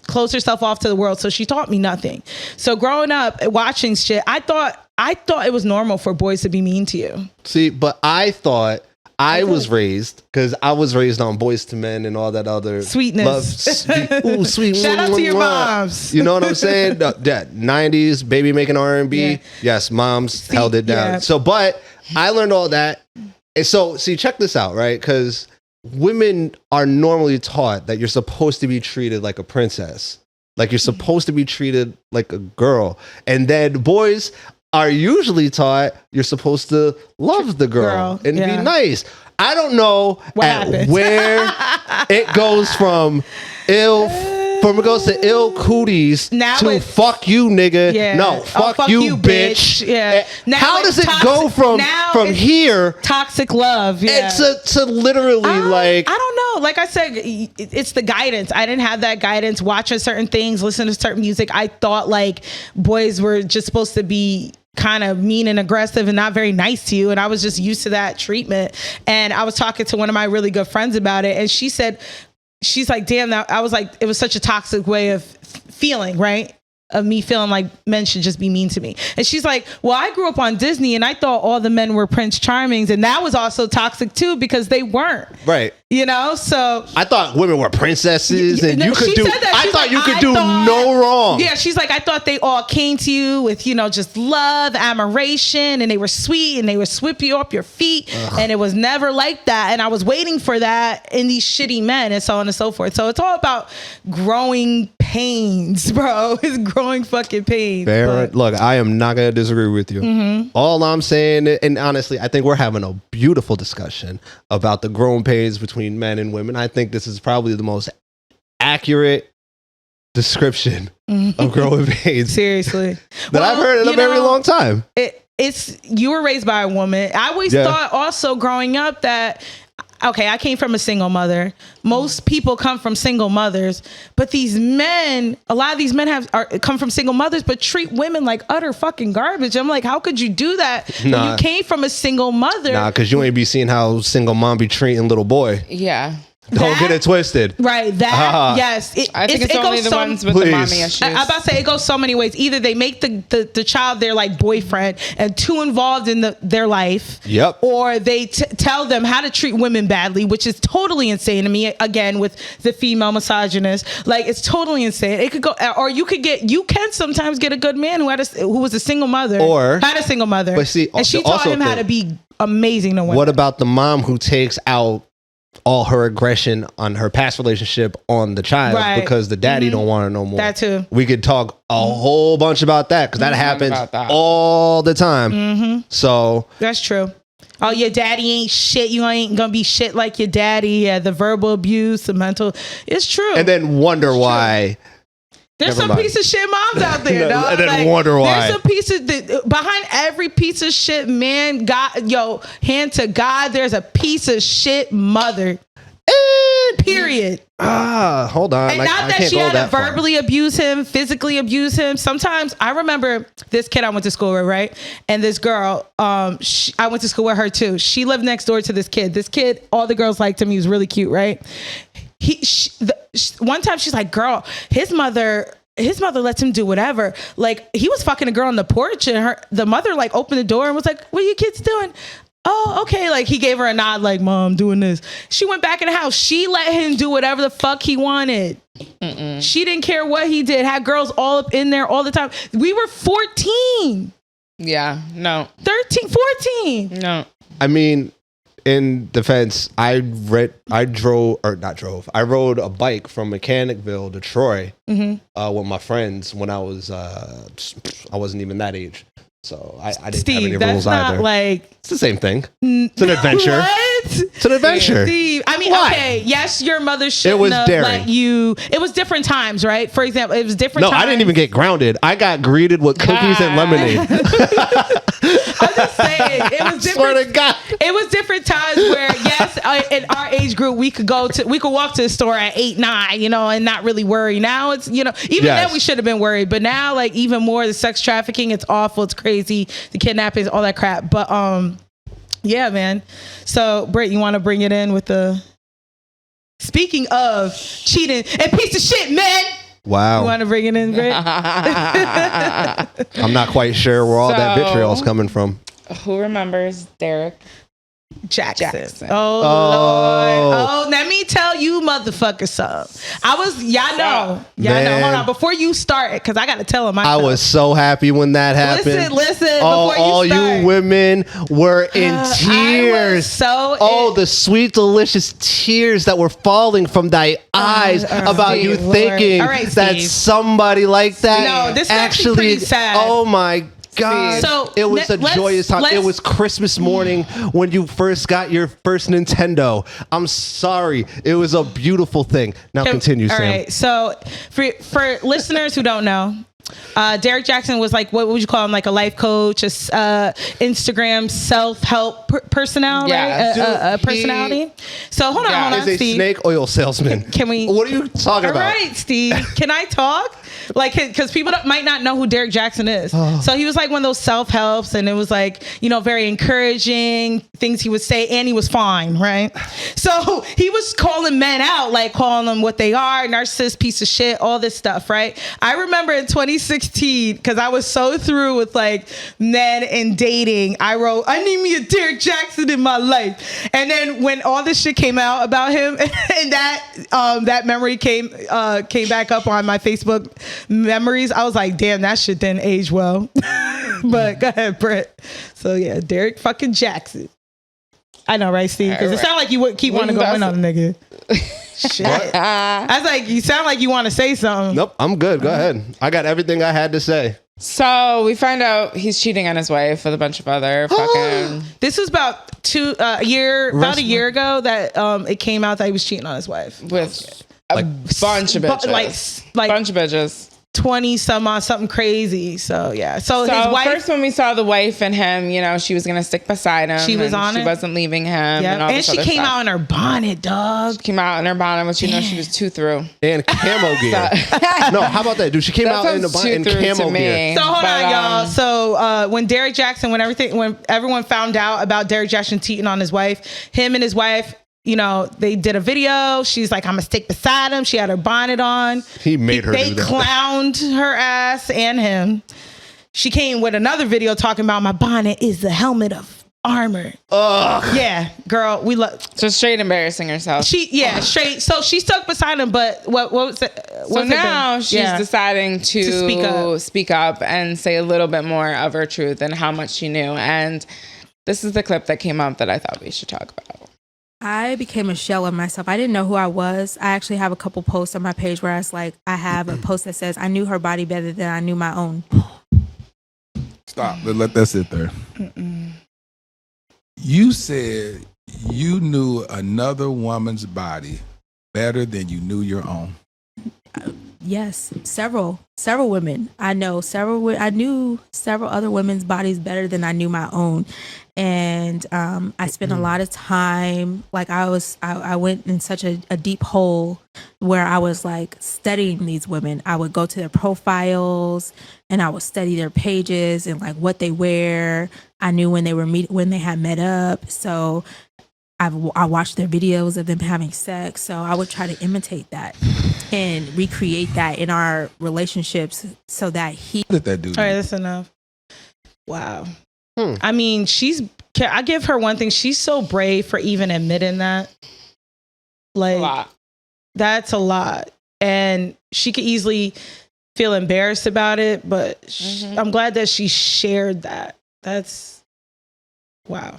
closed herself off to the world. So she taught me nothing. So growing up, watching shit, I thought it was normal for boys to be mean to you. See, but I thought I was raised, because I was raised on Boys to Men and all that other sweetness. Love, sweet. Shout out to your moms. You know what I'm saying? That 90s baby making R&B. Yeah. Yes, moms held it down. Yeah. So, but I learned all that. And so, see, check this out, right? Because women are normally taught that you're supposed to be treated like a princess. Like you're supposed to be treated like a girl. And then boys are usually taught you're supposed to love the girl and be nice. I don't know where it goes from it goes to ill cooties now to fuck you, nigga. Yeah. No, fuck you, bitch. Yeah. Now how does it go from here? Toxic love. Yeah. It's to literally like. I don't know. Like I said, it's the guidance. I didn't have that guidance. Watching certain things, listen to certain music. I thought like boys were just supposed to be kind of mean and aggressive and not very nice to you. And I was just used to that treatment. And I was talking to one of my really good friends about it. And she said, she's like, damn, I was like, it was such a toxic way of feeling, right? Of me feeling like men should just be mean to me. And she's like, well, I grew up on Disney and I thought all the men were Prince Charmings. And that was also toxic too, because they weren't. Right. You know, so I thought women were princesses and you could do, I thought you could do no wrong. Yeah. She's like, I thought they all came to you with, you know, just love, admiration, and they were sweet and they would sweep you up your feet. Ugh. And it was never like that. And I was waiting for that in these shitty men and so on and so forth. So it's all about growing pains, bro. It's growing fucking pains. Look, I am not going to disagree with you. Mm-hmm. All I'm saying, and honestly, I think we're having a beautiful discussion about the growing pains between men and women. I think this is probably the most accurate description of growing pains. Seriously. that I've heard in a very long time. It's you were raised by a woman. I always thought also growing up that, okay, I came from a single mother. Most people come from single mothers, but these men, a lot of these men come from single mothers, but treat women like utter fucking garbage. I'm like, how could you do that? Nah. When you came from a single mother. Nah, because you ain't be seeing how single mom be treating little boy. Yeah. Don't get it twisted. Right. That, yes. I think it's only the ones with the mommy issues. I'm about to say it goes so many ways. Either they make the child their like boyfriend and too involved in their life. Yep. Or they tell them how to treat women badly, which is totally insane to me. Again, with the female misogynist, like it's totally insane. It could go, or you can sometimes get a good man who was a single mother or had a single mother. But see, and she taught him how to be amazing to women. What about the mom who takes out all her aggression on her past relationship on the child because the daddy don't want her no more? That too. We could talk a whole bunch about that because that happens all the time. So that's true. Oh, your daddy ain't shit. You ain't gonna be shit like your daddy. Yeah, the verbal abuse, the mental. It's true. And then wonder why. There's some piece of shit moms out there, dog. And then wonder why. There's some piece of behind every piece of shit man. Hand to God. There's a piece of shit mother. Period. Hold on. And not that she had to verbally abuse him, physically abuse him. Sometimes I remember this kid I went to school with, right? And this girl, I went to school with her too. She lived next door to this kid. This kid, all the girls liked him. He was really cute, right? One time she's like, girl, his mother lets him do whatever. Like he was fucking a girl on the porch and the mother like opened the door and was like, what are you kids doing? Oh, okay. Like he gave her a nod like, Mom, doing this. She went back in the house. She let him do whatever the fuck he wanted. She didn't care what he did. Had girls all up in there all the time. We were 14. Yeah, no. 13, 14. No. I mean, in defense, I rode a bike from Mechanicville to Troy with my friends when I wasn't even that age. So I didn't have any rules either. It's the same thing. It's an adventure. What? It's an adventure. Steve, I mean, okay, yes, your mother shouldn't have let you. It was different times, right? For example, it was different times. No, I didn't even get grounded. I got greeted with cookies and lemonade. I'm just saying, it was different. Swear to God. It was different times where, yes, in our age group, we could walk to the store at 8, 9, and not really worry. Now it's, even then we should have been worried, but now like even more the sex trafficking, it's awful, it's crazy, the kidnappings, all that crap. But yeah, man. So Britt, you want to bring it in with the speaking of cheating and piece of shit, man. Wow. You want to bring it in, Britt? I'm not quite sure where all that vitriol is coming from. Who remembers Derrick Jaxn? Oh, Lord. Oh, let me tell you motherfuckers something. Y'all know. Hold on. Before you start, because I got to tell them. I was so happy when that happened. Listen. All you women were in tears. The sweet, delicious tears that were falling from thy eyes about you thinking that somebody like that this actually pretty sad. Oh my God. So it was a joyous time. It was Christmas morning when you first got your first Nintendo. I'm sorry. It was a beautiful thing. Now continue, Sam. All right. So for listeners who don't know, Derrick Jaxn was like, what would you call him? Like a life coach, Instagram self-help personality, right? Personality. So hold on. He's a Steve. snake oil salesman. Can we? What are you talking about? All right, Steve. Can I talk? Like, because people might not know who Derrick Jaxn is. So he was like one of those self-helps, and it was like, very encouraging things he would say, and he was fine, right? So he was calling men out, like calling them what they are, narcissist, piece of shit, all this stuff, right? I remember in 2016, because I was so through with like men and dating, I wrote, I need me a Derrick Jaxn in my life. And then when all this shit came out about him, and that memory came back up on my Facebook memories, I was like, damn, that shit didn't age well. But go ahead, Britt. So yeah, Derrick fucking Jaxn. I know, right, Steve? Because it sounded like you would keep wanting to go in on the nigga. Shit. I was like, you sound like you want to say something. Nope, I'm good. Go ahead. I got everything I had to say. So we find out he's cheating on his wife with a bunch of other fucking. This was about a year ago that it came out that he was cheating on his wife with a bunch of bitches. Like bunch of bitches. 20 some odd, something crazy. So yeah. So his wife. First, when we saw the wife and him, she was gonna stick beside him. She was on it. She wasn't leaving him. Yeah. And she came out in her bonnet, dog. She came out in her bonnet, but she was too through. And camo gear. No, how about that, dude? She came out in the bonnet and camo gear. So hold on, y'all. So when Derrick Jaxn, when everyone found out about Derrick Jaxn cheating on his wife, him and his wife, they did a video. She's like, I'm gonna stick beside him. She had her bonnet on. He made her do They that. clowned her ass and him. She came with another video talking about my bonnet is the helmet of armor. Ugh. Yeah, girl, we love. So straight embarrassing herself. Straight. So she stuck beside him, but what was it? So now she's deciding to speak up and say a little bit more of her truth and how much she knew. And this is the clip that came up that I thought we should talk about. I became a shell of myself. I didn't know who I was. I actually have a couple posts on my page where it's like, I have a post that says, I knew her body better than I knew my own. Stop. Let that sit there. You said you knew another woman's body better than you knew your own. Yes, several women. I knew several other women's bodies better than I knew my own. And I spent a lot of time, like I went in such a deep hole where I was like studying these women. I would go to their profiles and I would study their pages and like what they wear. I knew when they had met up. So I watched their videos of them having sex. So I would try to imitate that and recreate that in our relationships so that What did that do? All right, that's enough. Wow. I mean, I give her one thing. She's so brave for even admitting that. Like, A lot. That's a lot. And she could easily feel embarrassed about it, but I'm glad that she shared that. That's, wow.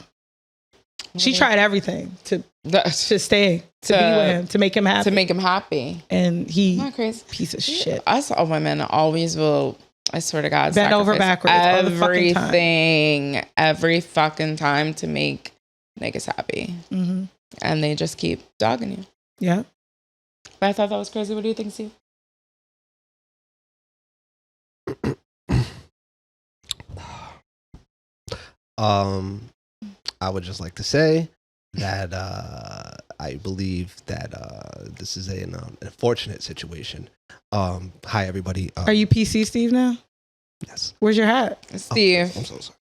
She tried everything to stay, to be with him, to make him happy. To make him happy. And he, Not crazy. piece of shit. Us all women always will, I swear to God, Bend over sacrifice backwards all the fucking time. everything, every fucking time to make niggas happy. Mm-hmm. And they just keep dogging you. Yeah. But I thought that was crazy. What do you think, Steve? I would just like to say that I believe that this is an unfortunate situation. Hi, everybody. Are you PC Steve now? Yes. Where's your hat? Steve. I'm so sorry.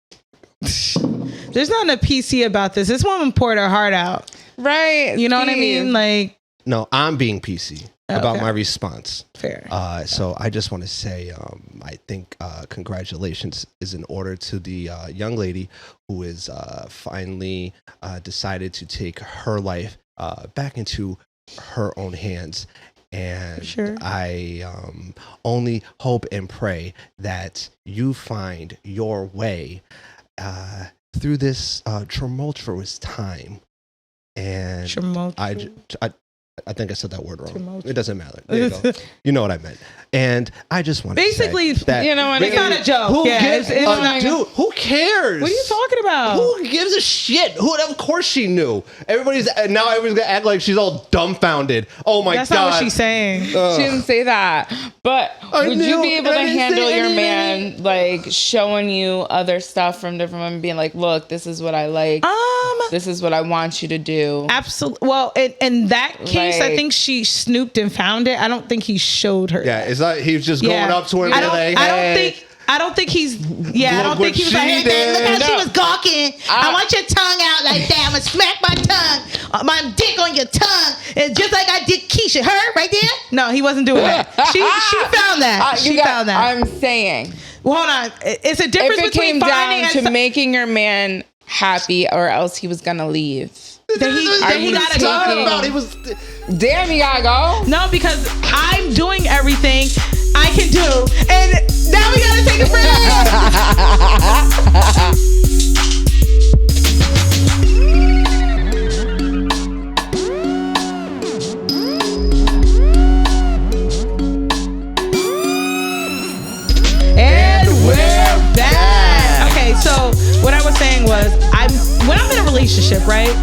There's nothing a PC about this. This woman poured her heart out. Right. You know what I mean? Like, No, I'm being PC about Okay. my response. fair. So I just want to say, I think congratulations is in order to the young lady who is finally decided to take her life back into her own hands. And Sure. I only hope and pray that you find your way through this tumultuous time. And I think I said that word wrong. Tumultuous. It doesn't matter. There you go. You know what I meant. And I just want to Basically, say that you know what I It's mean? not a joke. who Yeah, gives it's not- dude? Who cares? What are you talking about? Who gives a shit? Of course she knew. Everybody's gonna act like she's all dumbfounded. Oh my That's god. not what she's saying. She didn't say that. But I would you knew, be able and to I didn't handle say your anything. man like showing you other stuff from different women, being like, look, this is what I like. This is what I want you to do. Absolutely. Well, in that case, I Like- think she snooped and found it. I don't think he showed her. Yeah, it's like he was just going Yeah. up to her and I being don't. like, I don't hey. think. I don't think he's. Yeah, I Look don't think what he was like, she hey, man, look how did. she was gawking. I I- want your tongue out like that. I'm gonna smack my tongue, my dick on your tongue, and just like I did Keisha. Her right there. No, he wasn't doing that. She found that. You She got- found that. I'm saying, Well, hold on. It's a difference if it between came finding down and to making your man happy, or else he was gonna leave. then he you gotta talking go. about he was Damn, you gotta go. No, because I'm doing everything I can do, and now we gotta take a And we're back. Okay, so what I was saying was, when I'm in a relationship, right?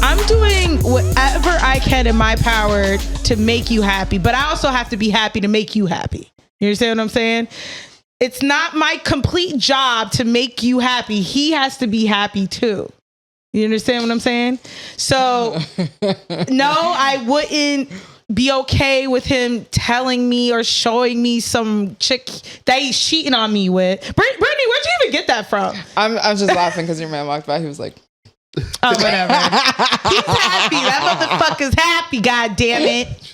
I'm doing whatever I can in my power to make you happy, but I also have to be happy to make you happy. You understand what I'm saying? It's not my complete job to make you happy. He has to be happy too. You understand what I'm saying? So, no, I wouldn't be okay with him telling me or showing me some chick that he's cheating on me with. Brittany, where'd you even get that from? I'm just laughing because your man walked by. He was like, Oh, whatever. He's happy. That motherfucker's happy. God damn it.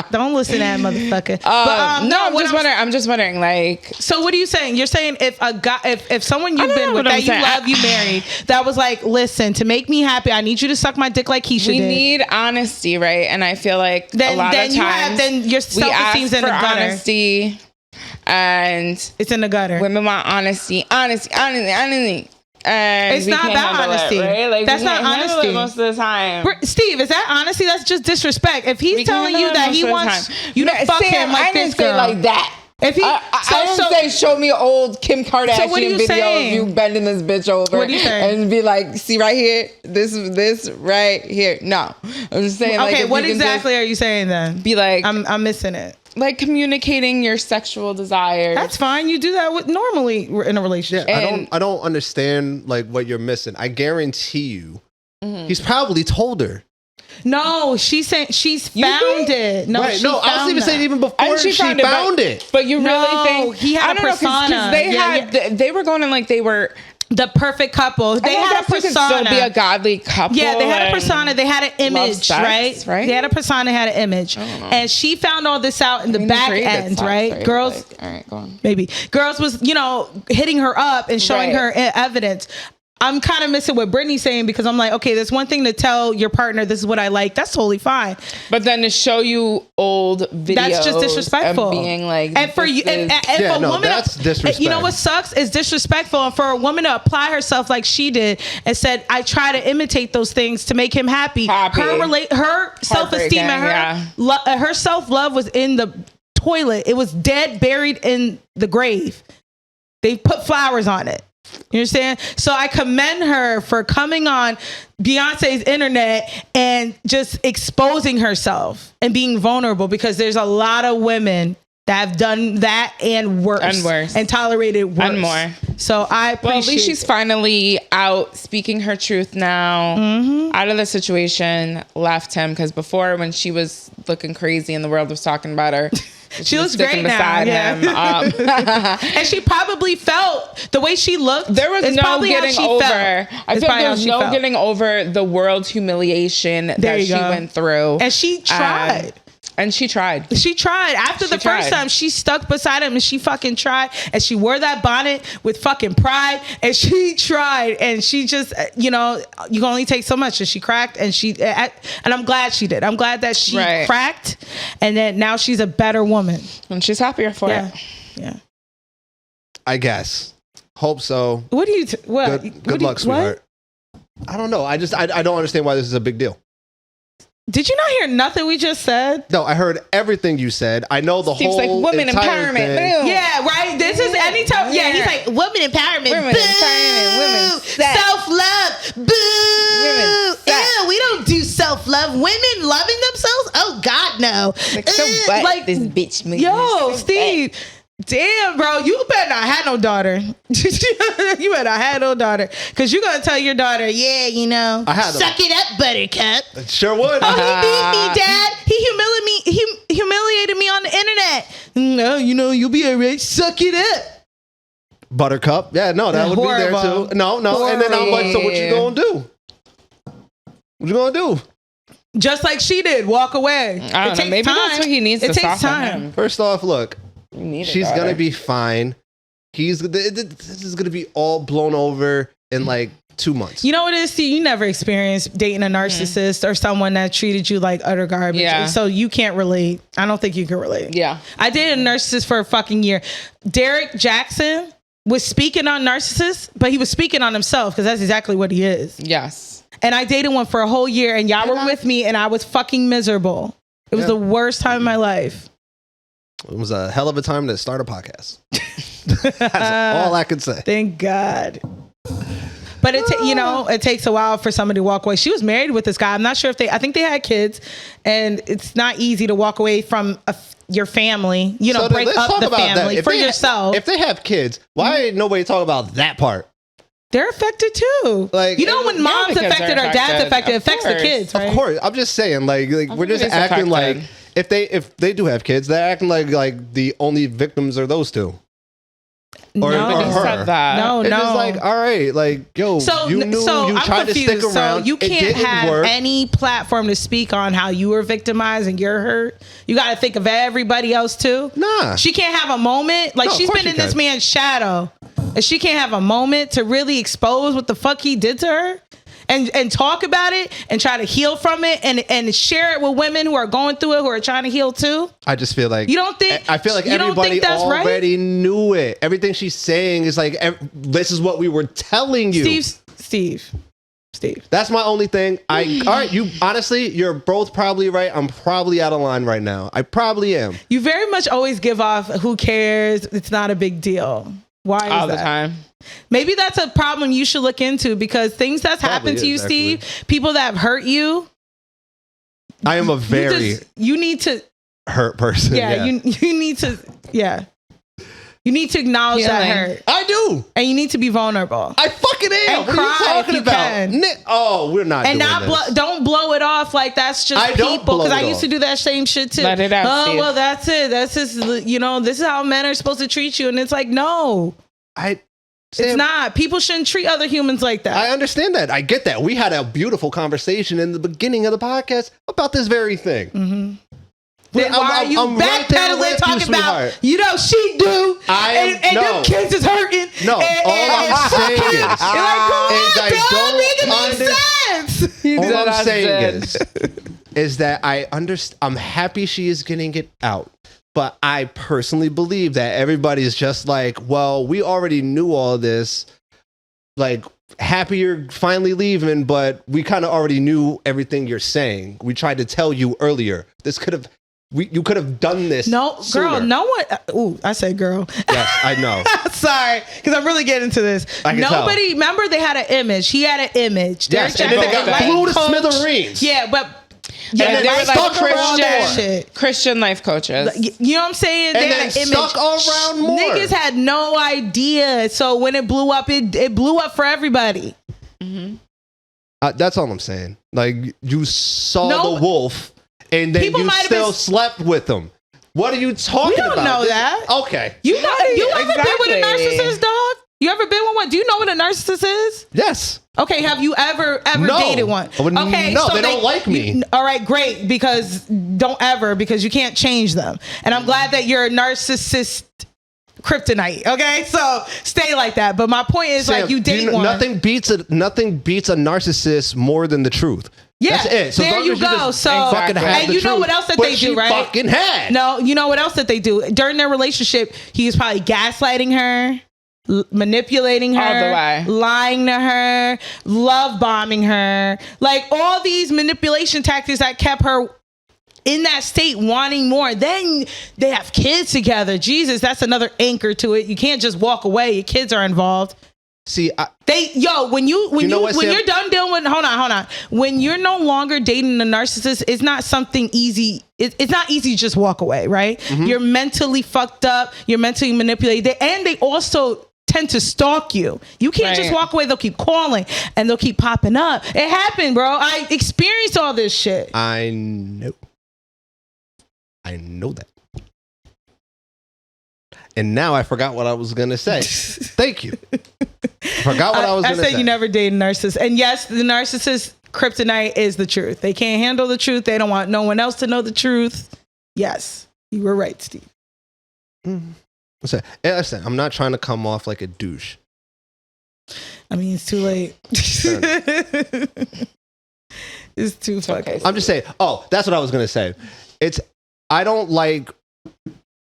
Don't listen to that motherfucker. I'm just wondering, like. So what are you saying? You're saying if a guy, if someone you've been with that you love, you married, that was like, listen, to make me happy, I need you to suck my dick like Keisha did. We need honesty, right? And I feel like a lot of times then your self-esteem's in the gutter. Honesty, and it's in the gutter. Women want honesty. And it's not about honesty. Right? Like, that's not honesty most of the time. Steve, is that honesty? That's just disrespect. If he's telling you that he wants you to fuck him like this girl, I didn't say like that. If he, I didn't say show me old Kim Kardashian video of you bending this bitch over. What are you saying? And be like, see right here, this right here. No, I'm just saying. Okay, like, what exactly are you saying then? Be like, I'm missing it. Like communicating your sexual desires. That's fine. You do that normally in a relationship. Yeah, I don't understand like what you're missing. I guarantee you, he's probably told her. No, she's saying she's found it. No, right, no, I was even saying even before she found it. But you really think he had a persona? They were going in like they were the perfect couple. They had a persona. Still be a godly couple. Yeah, they had a persona. They had an image, sex, right? They had a persona, had an image, and she found all this out in the back end, sex, right? Girls, like, all right, go on. Maybe girls was hitting her up and showing her evidence. I'm kind of missing what Brittany's saying because I'm like, okay, there's one thing to tell your partner, this is what I like. That's totally fine. But then to show you old videos, that's just disrespectful. And being like, and for you, and for a woman, that's disrespectful. You know what sucks is disrespectful. And for a woman to apply herself like she did and said, I try to imitate those things to make him happy. Her self-esteem and her self-love was in the toilet. It was dead, buried in the grave. They put flowers on it. You understand? So I commend her for coming on Beyonce's internet and just exposing herself and being vulnerable because there's a lot of women that have done that and worse and tolerated worse and more. So I appreciate at least she's finally out speaking her truth now, out of the situation, left him because before when she was looking crazy and the world was talking about her. She looks great now. Him. And she probably felt the way she looked. There was no getting over. I feel like there was no getting over the world humiliation that she went through. And she tried. And she tried. She tried. After the first time, she stuck beside him and she fucking tried. And she wore that bonnet with fucking pride. And she tried. And she just, you can only take so much. And she cracked. And I'm glad she did. I'm glad that she cracked. And that now she's a better woman. And she's happier for it. Yeah. I guess. Hope so. What do you, good luck, sweetheart. I don't know. I don't understand why this is a big deal. Did you not hear nothing we just said? No, I heard everything you said. I know the Steve's whole like women empowerment. Thing. Yeah, right. This is anytime. Yeah, he's like women empowerment. Women empowerment. Women self-love. Boo. Ew, we don't do self-love. Women loving themselves? Oh God, no. Like, so what? Like this bitch. Yo, Steve. Damn, bro, you better not have no daughter. You better not have no daughter. Because you're going to tell your daughter, suck it up, buttercup. Sure would. Oh, he beat me, Dad. He humiliated me on the internet. No, you'll be all right. Suck it up. Buttercup. Yeah, no, that would be there too. No. Horrible. And then I'm like, so what you going to do? What you going to do? Just like she did. Walk away. I don't know. Maybe that's what he needs to soften him. First off, look. She's gonna be fine. This is gonna be all blown over in like 2 months. You know what it is? See, you never experienced dating a narcissist or someone that treated you like utter garbage. Yeah. So you can't relate. I don't think you can relate. Yeah. I dated a narcissist for a fucking year. Derrick Jaxn was speaking on narcissists, but he was speaking on himself because that's exactly what he is. Yes. And I dated one for a whole year and y'all were with me and I was fucking miserable. It was the worst time of my life. It was a hell of a time to start a podcast. That's all I could say. Thank God. But it takes a while for somebody to walk away. She was married with this guy. I'm not sure I think they had kids, and it's not easy to walk away from your family. So break up the family for yourself. If they have kids, why ain't nobody talk about that part? They're affected too. Like, when mom's affected or dad's affected, it affects the kids. Right? Of course. I'm just saying, like we're just acting like. If they do have kids, they're acting like the only victims are those two. or Nobody her. said that. No, It's no. just like, all right, like, yo, you knew you I'm tried confused. to stick around. So you it can't didn't have work. any platform to speak on how you were victimized and you're hurt. You got to think of everybody else too. Nah. She can't have a moment. Like, No, of she's course been in she this can. man's shadow. And she can't have a moment to really expose what the fuck he did to her. And talk about it and try to heal from it and share it with women who are going through it, who are trying to heal too. I just feel like You don't think- I feel like you don't everybody think that's right? already knew it. Everything she's saying is like, this is what we were telling you. Steve. That's my only thing. All right, you honestly, you're both probably right. I'm probably out of line right now. I probably am. You very much always give off, who cares? It's not a big deal. Why is All the that? time. Maybe that's a problem you should look into, because things that's happened to you, is, Steve, people that have hurt you, I am a very you need to, hurt person. yeah, you need to, yeah. You need to acknowledge that Healing. hurt. I do. And you need to be vulnerable. I fucking am. And What cry are you if talking you about? can. Oh, we're not And doing not this. don't blow it off like that's just I don't people. blow Because I it used to off. do that same shit too. Let it out, Oh, Steve. well, that's it. That's just, this is how men are supposed to treat you. And it's like, no, It's it's not. People shouldn't treat other humans like that. I understand that. I get that. We had a beautiful conversation in the beginning of the podcast about this very thing. Mm-hmm. Then why are you I'm right there backpedaling with you, talking sweetheart. about, she do, and no. them kids is hurting. No, and, all I'm saying is, you're like, come is on, I dog, don't make it make sense. all I'm saying is that I understand. I'm happy she is getting it out. But I personally believe that everybody's just like, well, we already knew all this. Like, happy you're finally leaving, but we kind of already knew everything you're saying. We tried to tell you earlier. This could have, you could have done this. No, sooner. girl, no one. Ooh, I said girl. Yes, I know. Sorry, because I'm really getting into this. I can Nobody, remember they had an image. He had an image. Yes, Derrick and then Jaxn they was a got life blew to coach. smithereens. Yeah, but And they were stuck like around more. Christian life coaches. You know what I'm saying? And They then had an stuck around more. Niggas had no idea. So when it blew up, it blew up for everybody. That's all I'm saying. Like, you saw No. the wolf, and then People you might have still been- slept with him. What are you talking We don't about? know that. Okay. You ever been with a Exactly. narcissist, dog? You ever been with one? Do you know what a narcissist is? Yes. Okay, have you ever No. dated one? I would- Okay, no, so they don't like me. all right, great, because don't ever, because you can't change them. And I'm glad that you're a narcissist kryptonite. Okay, so stay like that. But my point is, Sam, like, you date one. Nothing beats a narcissist more than the truth. Yeah, That's it. So as there long you as go. just So, fucking have and the you know truth. what else that But they she do, right? fucking had. No, you know what else that they do during their relationship? He was probably gaslighting her, manipulating her, All the way. lying to her, love bombing her, like all these manipulation tactics that kept her in that state, wanting more. Then they have kids together. Jesus, that's another anchor to it. You can't just walk away. Your kids are involved. See, When know what, Sam? you're done dealing with, hold on. When you're no longer dating a narcissist, it's not something easy. It's not easy to just walk away, right? Mm-hmm. You're mentally fucked up. You're mentally manipulated. And they also tend to stalk you. You can't just Right. walk away. They'll keep calling and they'll keep popping up. It happened, bro. I experienced all this shit. I know that. And now I forgot what I was going to say. Thank you. Forgot what I was going to say. I said you never date a narcissist. And yes, the narcissist kryptonite is the truth. They can't handle the truth. They don't want no one else to know the truth. Yes, you were right, Steve. Listen, I'm not trying to come off like a douche. I mean, it's too late. It's too fucking. I'm just saying. Oh, that's what I was going to say. I don't like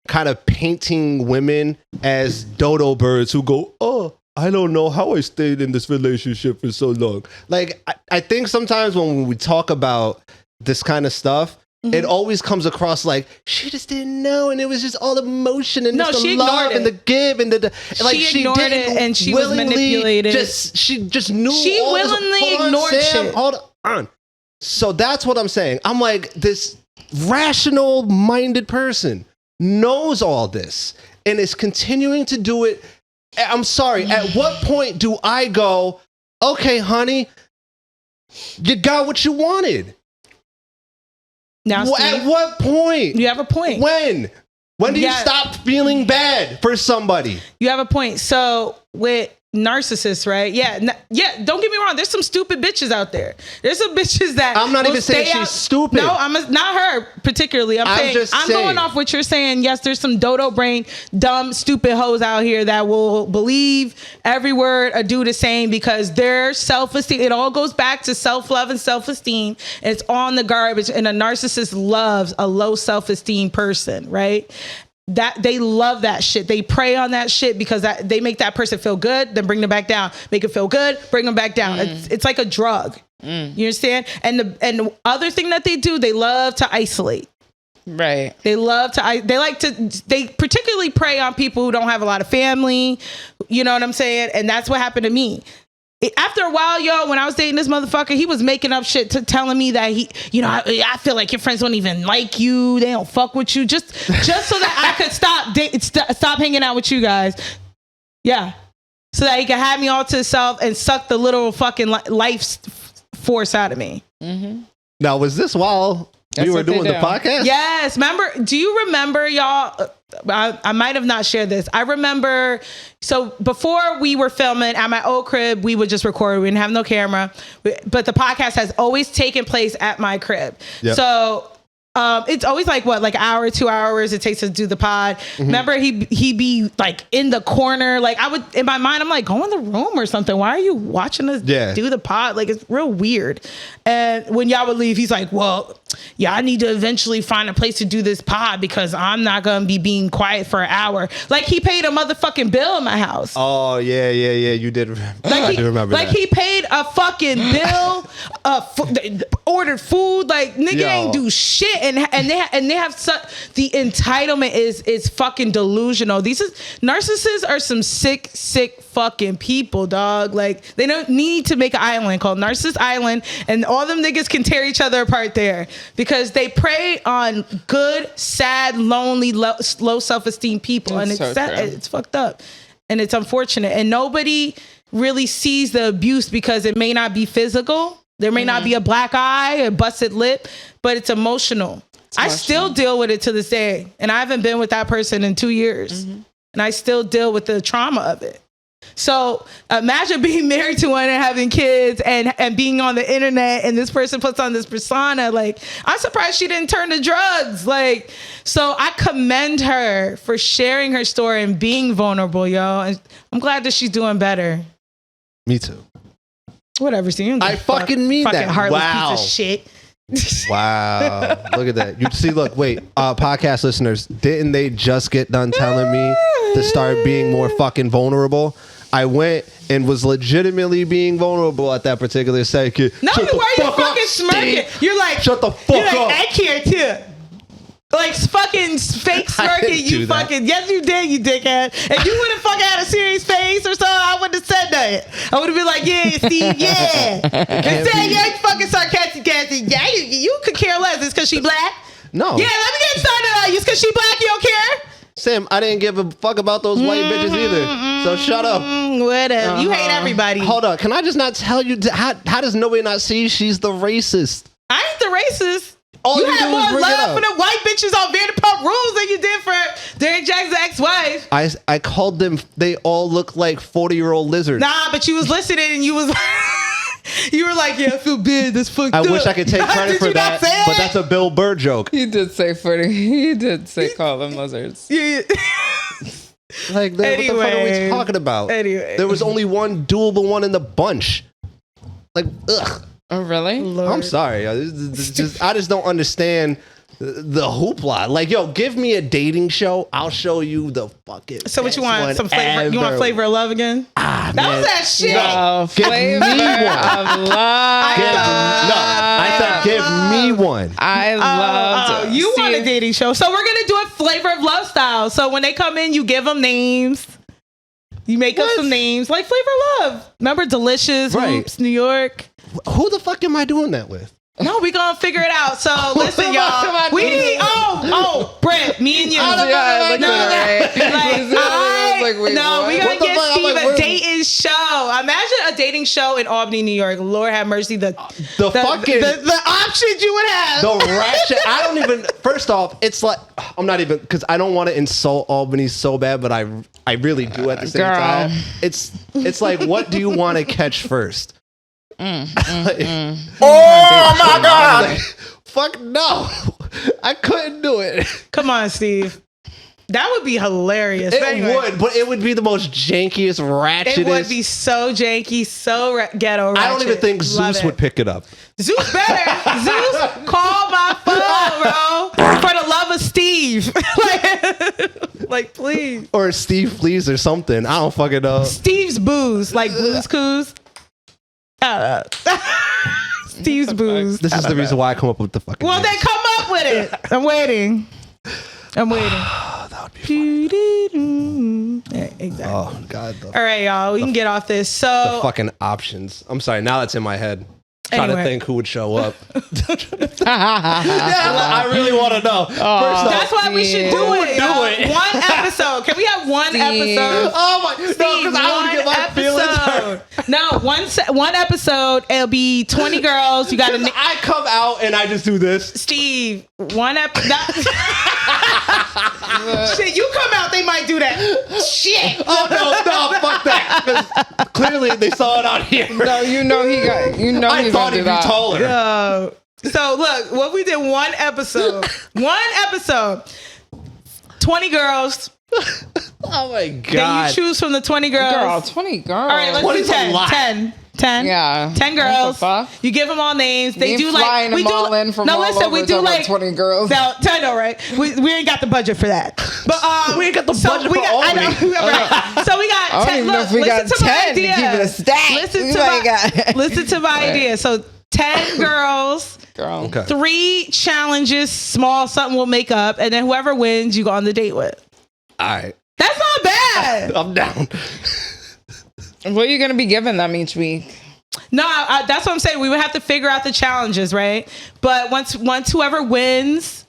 kind of painting women as dodo birds who go, oh, I don't know how I stayed in this relationship for so long. Like, I think sometimes when we talk about this kind of stuff, it always comes across like she just didn't know, and it was just all emotion and just the love and the give and the like. She ignored it, and she was manipulated. She just knew. She all this. willingly Hold on, ignored Sam, shit. Hold on. So that's what I'm saying. I'm like, this rational-minded person knows all this and is continuing to do it. I'm sorry. At what point do I go, okay, honey, you got what you wanted? Now, At Steve, what point? you have a point. When? When do you stop feeling bad for somebody? You have a point. So with narcissists, right? Yeah. Don't get me wrong. There's some stupid bitches out there. There's some bitches that I'm not even saying she's stupid. No, not her particularly. I'm going off what you're saying. Yes, there's some dodo brain, dumb, stupid hoes out here that will believe every word a dude is saying because their self-esteem, it all goes back to self-love and self-esteem. It's on the garbage. And a narcissist loves a low self-esteem person, right? That they love that shit. They prey on that shit because they make that person feel good, then bring them back down. Make it feel good, bring them back down. It's like a drug. You understand? And the other thing that they do, they love to isolate. Right. They particularly prey on people who don't have a lot of family. You know what I'm saying? And that's what happened to me. After a while, when I was dating this motherfucker, he was making up shit telling me that I feel like your friends don't even like you. They don't fuck with you. Just so that I could stop hanging out with you guys. Yeah. So that he could have me all to himself and suck the little fucking life force out of me. Mm-hmm. Now, was this while we were doing the podcast? Yes. Do you remember, y'all? I might have not shared this. I remember, so before we were filming at my old crib, we would just record. We didn't have no camera, but the podcast has always taken place at my crib. Yep. So it's always like an hour, 2 hours it takes to do the pod. Mm-hmm. Remember, he'd be like in the corner. Like I would, in my mind, I'm like, go in the room or something. Why are you watching us do the pod? Like it's real weird. And when y'all would leave, he's like, well, yeah, I need to eventually find a place to do this pod because I'm not going to be being quiet for an hour. Like he paid a motherfucking bill in my house. Oh, yeah. You did. I do remember that. Like he paid a fucking bill, ordered food. Like nigga ain't do shit. And they have the entitlement is fucking delusional. Narcissists are some sick fucking people, dog. Like they don't need to make an island called Narcissist Island and all them niggas can tear each other apart there. Because they prey on good, sad, lonely, low self-esteem people. And it's fucked up. And it's unfortunate. And nobody really sees the abuse because it may not be physical. There may not be a black eye, a busted lip, but it's emotional. I still deal with it to this day. And I haven't been with that person in 2 years. Mm-hmm. And I still deal with the trauma of it. So imagine being married to one and having kids and being on the internet and this person puts on this persona. Like, I'm surprised she didn't turn to drugs. Like, so I commend her for sharing her story and being vulnerable, yo. And I'm glad that she's doing better. Me too. Whatever. So I fucking mean fucking that. heartless Wow. piece of shit. Wow. Look at that. You see, look, wait, podcast listeners, didn't they just get done telling me to start being more fucking vulnerable? I went and was legitimately being vulnerable at that particular second. No, you were. You fucking smirking. You're like, shut the fuck up. I care too. Like fucking fake smirking. You fucking, yes, you did, you dickhead. If you wouldn't fucking had a serious face or something, I wouldn't have said that. I would have been like, yeah, Steve, yeah. Instead, you're fucking sarcastic. Yeah, you could care less. It's because she black. No. Yeah, let me get started on you. It's because she black. You don't care. Sam, I didn't give a fuck about those white bitches either. So shut up. Whatever. You hate everybody. Hold on. Can I just not tell you? How does nobody not see she's the racist? I ain't the racist. All you you had do more is bring it love up. for the white bitches on Vanderpump Rules than you did for Derrick Jaxn's ex-wife. I called them, they all look like 40-year-old lizards. Nah, but you was listening and you was you were like, yeah, I feel bad. That's fucked up. I wish I could take credit for that, but that's a Bill Burr joke. He did say 40. He did say call them lizards. Yeah. Like, what the fuck are we talking about? Anyway. There was only one doable one in the bunch. Like, ugh. Oh, really? Lord. I'm sorry. I just don't understand the hoopla. Like, yo, give me a dating show. I'll show you the fucking. So what you want? one Some flavor? ever. You want Flavor of Love again? Ah, that man. was that shit. No, Give flavor me one. of love. I said give me one. I loved you want a dating show. So we're going to do it Flavor of Love style. So when they come in, you give them names. You make up some names like Flavor of Love. Remember Delicious, Right. Hoops, New York? Who the fuck am I doing that with? No, we gonna figure it out. So listen, y'all. We need Brent, me and you. Yeah, No, right. like wait, no, what? we gotta What the get fuck? I'm Steve like, a where- dating show. Imagine a dating show in Albany, New York. Lord have mercy. The options you would have. The ratchet. I don't even. First off, it's like I'm not even because I don't want to insult Albany so bad, but I really do at the same time. It's like, what do you want to catch first? Oh my God. Like, fuck no, I couldn't do it. Come on, Steve. That would be hilarious. It But anyway, would, but it would be the most jankiest, ratchetest. it would be so janky, so ghetto. Ratchet. I don't even think Love Zeus it. would pick it up. Zeus better. Zeus, call my phone, bro. For the love of Steve. like, please. Or Steve Fleas or something. I don't fucking know. Steve's booze, like Blue's Clues. Steve's booze. This is the reason why I come up with the fucking. Well, then names. come up with it. I'm waiting. That would be fun. Yeah, exactly. Oh God. All right, y'all. We can get off this. The So, fucking options. I'm sorry. Now that's in my head. Trying Anyway. to think who would show up. I really want to know. First off, that's why we should do it. do y'all. it. One episode. Can we have one episode? oh my! No, Steve, because I would get my feelings hurt. No, one episode. It'll be 20 girls. You got to I come out and I just do this. Steve. One episode. Shit, you come out, they might do that. Shit. Oh no, fuck that. 'Cause clearly they saw it out here. No, you know he got. You know I he's thought gonna he'd do be that. taller. So look, what we did one episode. 20 girls. Oh my Then God. you choose from the 20 girls. Girl, 20 girls. All right, let's 20 do is a 10. lot. 10. Yeah. 10 What girls. the fuck? You give them all names. They You do flying like we them do. all in from no, all listen, over we do talking about like 20 girls. No, I know, right? We ain't got the budget for that. But We ain't got the budget we for got, I know, Albany. right. So we got I don't 10. even know Look, if we got listen to my 10 to idea. keep it a stack. Listen We to might my got- listen to my idea. So 10 girls. Girl. Okay. 3 challenges, small something we'll make up, and then whoever wins, you go on the date with. All right. That's not bad. I'm down. What are you going to be giving them each week? No, that's what I'm saying. We would have to figure out the challenges, right? But once whoever wins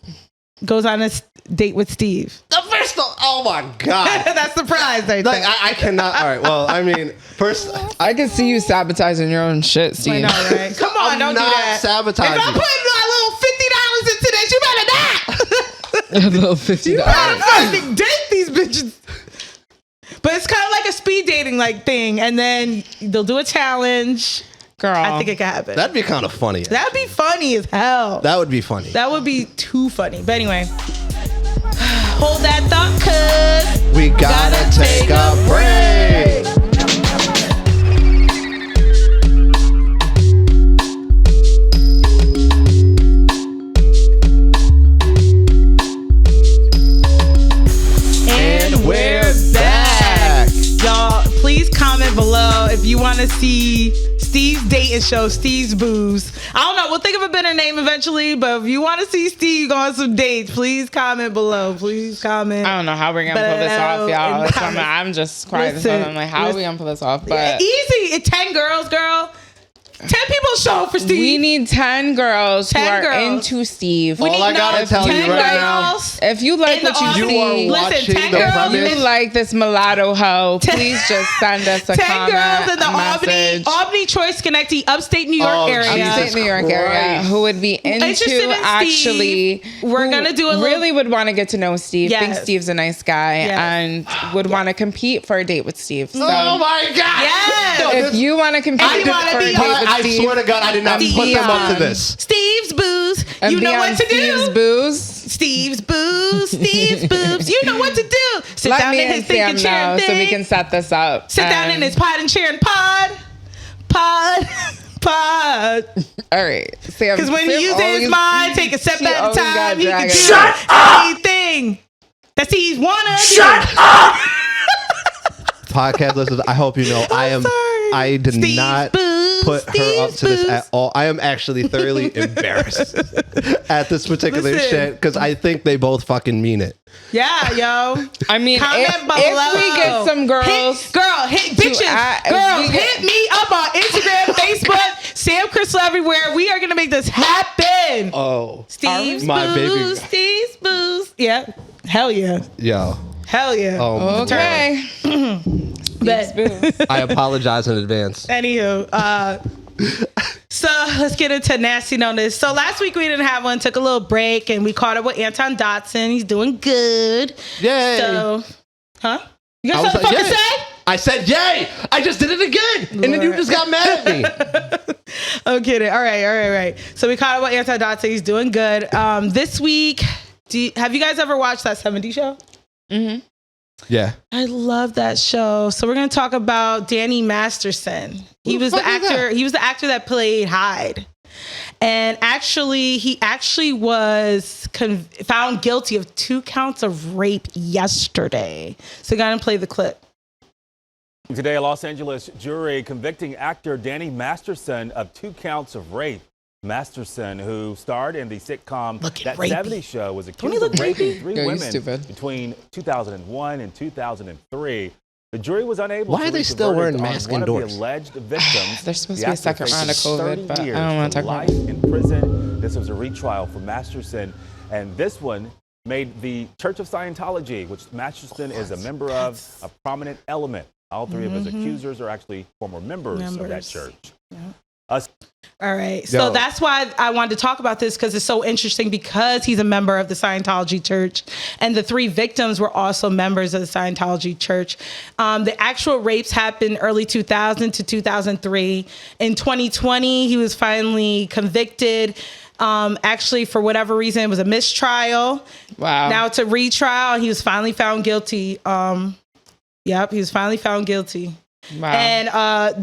goes on a date with Steve. The first. Oh my God. That's the prize right Like there. I cannot. All right. Well, I mean, first. I can see you sabotaging your own shit, Steve. I know, right? Come on, I'm don't do not that. sabotaging. If I'm putting my little $50 into this, you better not. A little $50. You better fucking date these bitches. But it's kind of like a speed dating like thing, and then they'll do a challenge. Girl. I think it could happen. That'd be kind of funny. That'd be funny as hell. That would be funny. That would be too funny. But anyway, hold that thought, cuz We gotta take a break. And we're back. Y'all, please comment below if you want to see Steve's dating show, Steve's Booze. I don't know. We'll think of a better name eventually, but if you want to see Steve go on some dates, please comment below. Please comment. I don't know how we're going to pull this off, y'all. in the That's why comments. I'm just crying. Listen, I'm like, how are we going to pull this off? But Easy. It's 10 girls, girl. 10 people show up for Steve. we need 10 girls 10 who are girls. into Steve. We All need I gotta tell you 10 right now, girls. If you like in what the you Albany- see, watching Listen, 10 the girls. premise. you like this mulatto hoe, please just send us a 10 comment, girls in the a message. Albany, Troy, Schenectady, upstate New York Oh, area. Jesus Upstate New York area Christ. who would be Interested into in actually Steve. We're who gonna do a little- really would want to get to know Steve, think Yes. Steve's a nice guy, Yes. and would want to compete for a date with Steve. So Oh my God. Yes. No, if you want to compete And you wanna for a be date on- with I Steve, swear to God, I did not Steve put them up to on. this. Steve's Booze. and You be know on what to Steve's do. booze. Steve's Booze. Steve's Boobs. You know what to do. Sit Let down me in his and Sam thinking chair know and so we think. can set this up. Sit down in And- his pod and chair and pod. All right, Sam. Because when he Sam uses his always- mind, take a step she at a always time, gotta he can drag do it. Shut up! anything that Steve's wanna do. Shut up! Podcast listeners, I hope you know I did Steve's not Booze, put her up Steve's to this Booze. at all. I am actually thoroughly embarrassed at this particular Listen. shit because I think they both fucking mean it. Yeah, yo. I mean, Comment if below. we get some girls, hit bitches, if girls, we get- hit me up on Instagram, Facebook, Sam Crystal everywhere. We are gonna make this happen. Oh, Steve's my baby. Booze, Steve's Booze. Yeah, hell yeah. yo. Hell yeah. Okay. But I apologize in advance. anywho, so let's get into nasty notice. So last week we didn't have one, took a little break, and we caught up with Anton Dotson. He's doing good. Yay. So, you got I was something to like, fucking yay. say? I said yay. I just did it again. And then you just got mad at me. I'm kidding. All right. So we caught up with Anton Dotson. He's doing good. This week, have you guys ever watched that 70 show? Mm-hmm. Yeah. I love that show. So we're going to talk about Danny Masterson. He was the actor. He was the actor that played Hyde. And he actually was found guilty of 2 counts of rape yesterday. So go ahead and play the clip. Today, a Los Angeles jury convicting actor Danny Masterson of 2 counts of rape. Masterson, who starred in the sitcom That rapey. 70 Show, was accused look of raping rapey? 3 Yo, you women stupid. between 2001 and 2003. The jury was unable Why to are they reach a still wearing verdict on masks one indoors? of the alleged victims. There's supposed The to be a actor second round of faces COVID, 30 but I years don't want to for talk about life it. in prison. This was a retrial for Masterson, and this one made the Church of Scientology, which Masterson is a member of, a prominent element. All 3 of his accusers are actually former members of that church. All right. So Yo. that's why I wanted to talk about this, because it's so interesting, because he's a member of the Scientology church, and the 3 victims were also members of the Scientology church. The actual rapes happened early 2000 to 2003. In 2020, he was finally convicted. Actually, for whatever reason, it was a mistrial. Wow. Now it's a retrial. He was finally found guilty. He was finally found guilty. Wow. And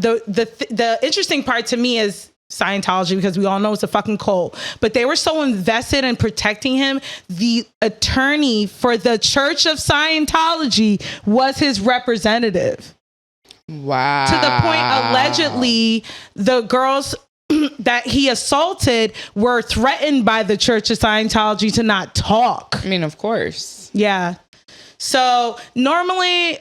the interesting part to me is Scientology, because we all know it's a fucking cult, but they were so invested in protecting him. The attorney for the Church of Scientology was his representative. Wow. To the point, allegedly, the girls that he assaulted were threatened by the Church of Scientology to not talk. I mean, of course. Yeah. So normally,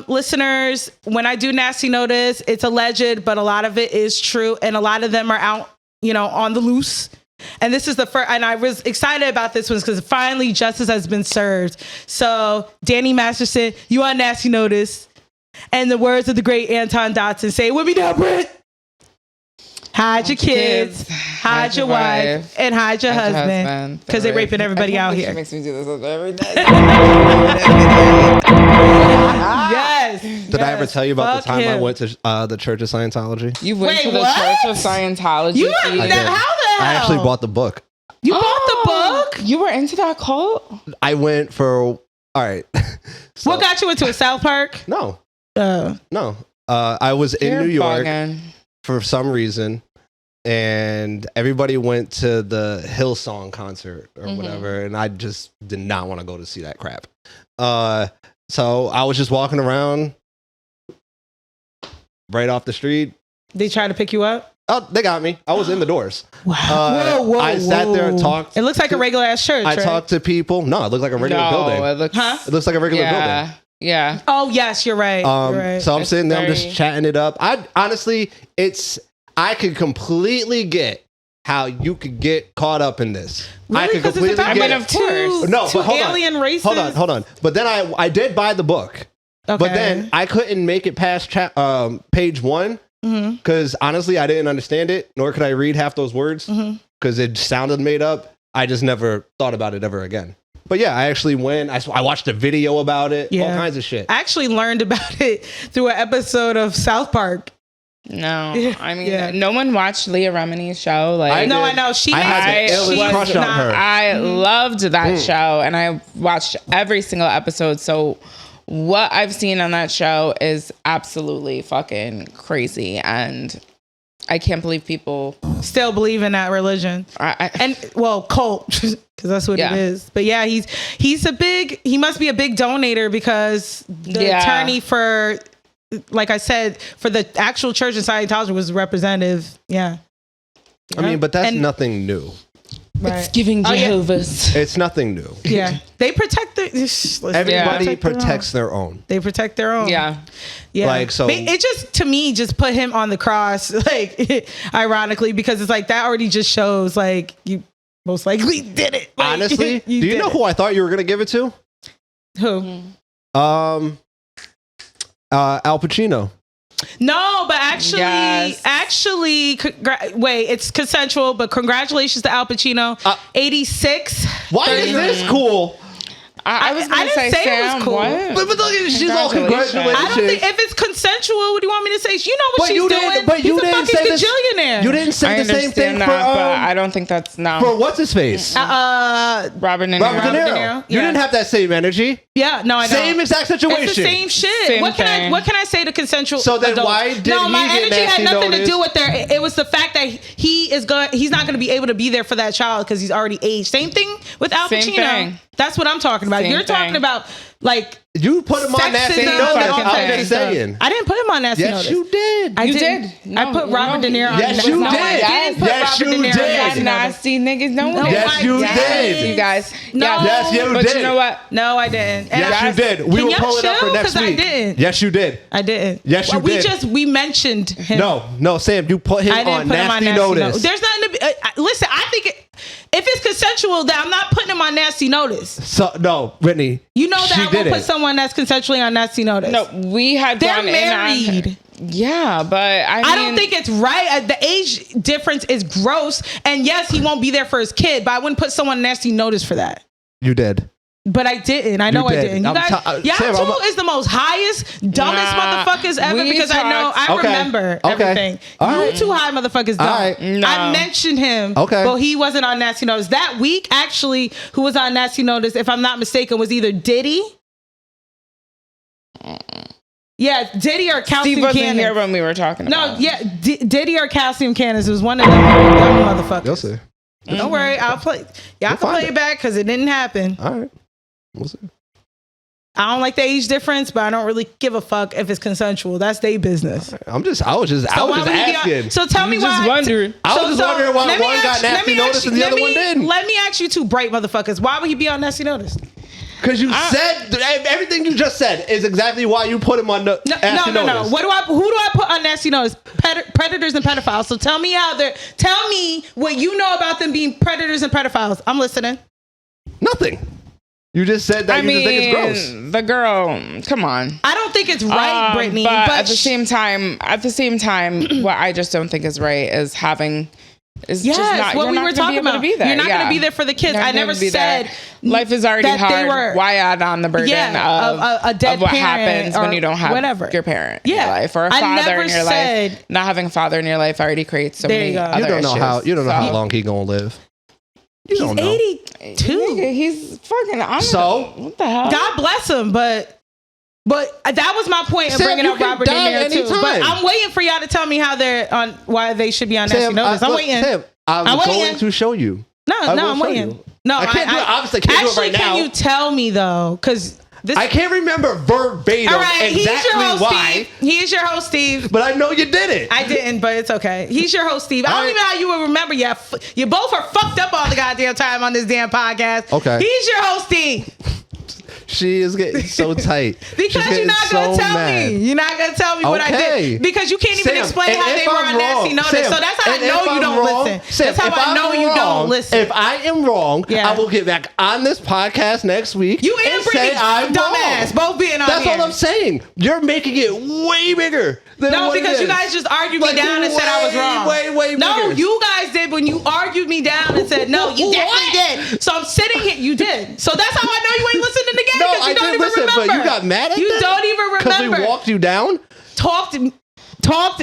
listeners, when I do nasty notice, it's alleged, but a lot of it is true. And a lot of them are out, on the loose. And this is the first, and I was excited about this one because finally justice has been served. So Danny Masterson, you on nasty notice. And the words of the great Anton Dotson, say it with me now, Brent. Hide your kids, hide your wife, and hide your husband. Because they're raping everybody out here. She makes me do this every day. Yes. Did I ever tell you about the Fuck time I him. went to the Church of Scientology? You went Wait, to the what? Church of Scientology. You Pete. how the did. hell? I actually bought the book. You bought the book? You were into that cult? I went for, all right. So- What got you into a South Park? No. I was in You're New York bugging. for some reason, and everybody went to the Hillsong concert or whatever, and I just did not want to go to see that crap. So I was just walking around right off the street. They tried to pick you up? Oh, they got me. I was in the doors. Wow. Whoa, I sat there and talked. It looks like a regular ass church, I right? talked to people. No, it looked like a regular building. It looks, It looks like a regular building. Yeah. Oh, yes, you're right. You're right. So I'm It's sitting there, I'm very- just chatting it up. I honestly, I could completely get how you could get caught up in this. I Really? could 'Cause it's completely about get of course. No, two but hold alien on. races. Hold on. But then I did buy the book. Okay. But then I couldn't make it past page 1 because honestly, I didn't understand it, nor could I read half those words because it sounded made up. I just never thought about it ever again. But yeah, I actually went. I watched a video about it. Yeah. All kinds of shit. I actually learned about it through an episode of South Park. No, I mean, Yeah. no one watched Leah Remini's show. Like, I No, did. I know. She I had makes the illest she's crush on not- her. I loved that show, and I watched every single episode. So, what I've seen on that show is absolutely fucking crazy, and I can't believe people. Still believe in that religion. Cult, because that's what Yeah. it is. But yeah, he must be a big donator because the attorney for, like I said, for the actual church in Scientology was representative. Yeah. I mean, but that's And- nothing new. Right. Giving Oh, yeah. Jehovah's. It's nothing new. Yeah. They protect their, Everybody protect their own. protects their own. They protect their own. Yeah. Yeah. Like, so- But it just, to me, just put him on the cross, like, ironically, because it's like that already just shows, like, you most likely did it. Like, Honestly, do you did know it. who I thought you were going to give it to? Who? Al Pacino. No, but actually, Yes. wait, it's consensual, but congratulations to Al Pacino. 86. Why is this cool? I was going to say, say it Sam, was cool. what? But look at she's all Congratulations. congratulations. I don't think if it's consensual, what do you want me to say? You know what she's doing. But you He's a didn't fucking say this. gajillionaire. You didn't say I the same thing understand for that, but I don't think that's for what's his face? Robert De Niro. Robert De Niro. Niro, You yeah. didn't have that same energy. Yeah, no, I don't. Same exact situation. It's the same shit. Same what can thing. I say to consensual? So then adults? why did no, he my get energy had nasty nothing notice? to do with there. It was the fact that he's not going to be able to be there for that child because he's already aged. Same thing with Al Same Pacino. thing. That's what I'm talking about. Same You're talking thing. about like You put him on nasty sexism notice. and all I'm that just stuff. saying. I didn't put him on nasty Yes, notice. you did. I You did. did. I put Robert De Niro on Yes, nasty you notice. did. I didn't put Yes, Robert you De Niro did. on Y'all nasty notice. nasty niggas. No, No, Yes, I you didn't. did. You guys. No. y'all- Yes, you but did. you know what? No, I didn't. And Yes, I- you did. We Can will y'all pull it up for chill? next 'Cause I week. didn't. Yes, you did. I didn't. Yes, you did. We mentioned him. No, Sam, you put him I didn't on put him on nasty nasty notice. notice. There's nothing to be. Listen, I think if it's consensual, that I'm not putting him on nasty notice. So no, Whitney. You know she that I won't didn't. put someone that's consensually on nasty notice. No, we had They're gone in married. on. Yeah, but I I don't think it's right. The age difference is gross. And yes, he won't be there for his kid, but I wouldn't put someone on nasty notice for that. You did. But I didn't. I know I did. didn't. You I'm guys, Sam, y'all two is the most highest, dumbest Nah, motherfuckers ever we because I know, talked- I Okay. remember Okay. everything. All You right. two high motherfuckers don't. All right. No. I mentioned him, Okay. but he wasn't on nasty notice. That week, actually, who was on nasty notice, if I'm not mistaken, was either Diddy. Yeah, Diddy or Calcium Steve wasn't Cannons. here when we were talking No, about. yeah, Diddy or Calcium Cannons. It was one of them dumb motherfuckers. You'll see. Don't worry, I'll play. Y'all can find play it. it back because it didn't happen. All right. We'll see. I don't like the age difference, but I don't really give a fuck if it's consensual. That's their business. I was just So why would he be asking. on- So tell me just why. wondering. I was just wondering why let me one got ask- let nasty me notice ask and the you- other let one me- didn't. Let me ask you two bright motherfuckers. Why would he be on nasty notice? Because you said everything you just said is exactly why you put him on the No. nasty notice. Who do I put on nasty notice? Predators and pedophiles. So tell me tell me what you know about them being predators and pedophiles. I'm listening. Nothing. You just said that I you mean, just think it's gross. the girl. Come on. I don't think it's right, Brittany. But But at the same time, what I just don't think is right is having. Is yes, just not, what you're we not were gonna talking be able about. to be there. You're not going Yeah. to be there for the kids. You're not I never gonna be there. said Life is already that they hard. were- Why add on the burden of a dead of what parent happens when or you don't have whatever. your parent Yeah. in your life or a I father never in your said- life? Not having a father in your life already creates so There many you go. other You don't know how. issues. You don't know how So- long he gonna live. You He's don't know. 82. Nigga, he's fucking. I'm So? what the hell? God bless him, but that was my point in Sam, bringing you up can Robert De die Niro too. anytime. But I'm waiting for y'all to tell me how they're on why they should be on nasty notice. I'm look, waiting. Sam, I'm I'm going waiting. to show you. No, I will I'm show waiting. you. No, I can't do it. Obviously, I can't do it actually, right now. can you tell me though? Because this. I can't remember verbatim All right, he's your exactly host, why, Steve. He is your host, Steve. but I know you did it. I didn't, but it's okay. He's your host, Steve. I don't All right. even know how you would remember. You both are fucked up all the goddamn time on this damn podcast. Okay. He's your host, Steve. She is getting so tight. Because She's you're not getting going to so tell mad. me. You're not going to tell me what I Okay. did. Because you can't even Sam, explain and how if they were I'm on nasty wrong, notice. Sam, So that's how I and if know you I'm don't wrong, listen. Sam, That's how if I I'm know you wrong, don't listen. If I am wrong, Yeah. I will get back on this podcast next week You and and Brittany, say I'm dumbass, wrong. both being on That's here. all I'm saying. You're making it way bigger than No, what because it you is. guys just argued me Like, down and said I was wrong. way No, bigger. you guys did when you argued me down and said, no, you definitely did. So I'm sitting here. You did. So that's how I know you ain't listening to the game No, because I you don't did even listen, remember. but you got mad at You that? don't even Because remember. we walked you down? Talked me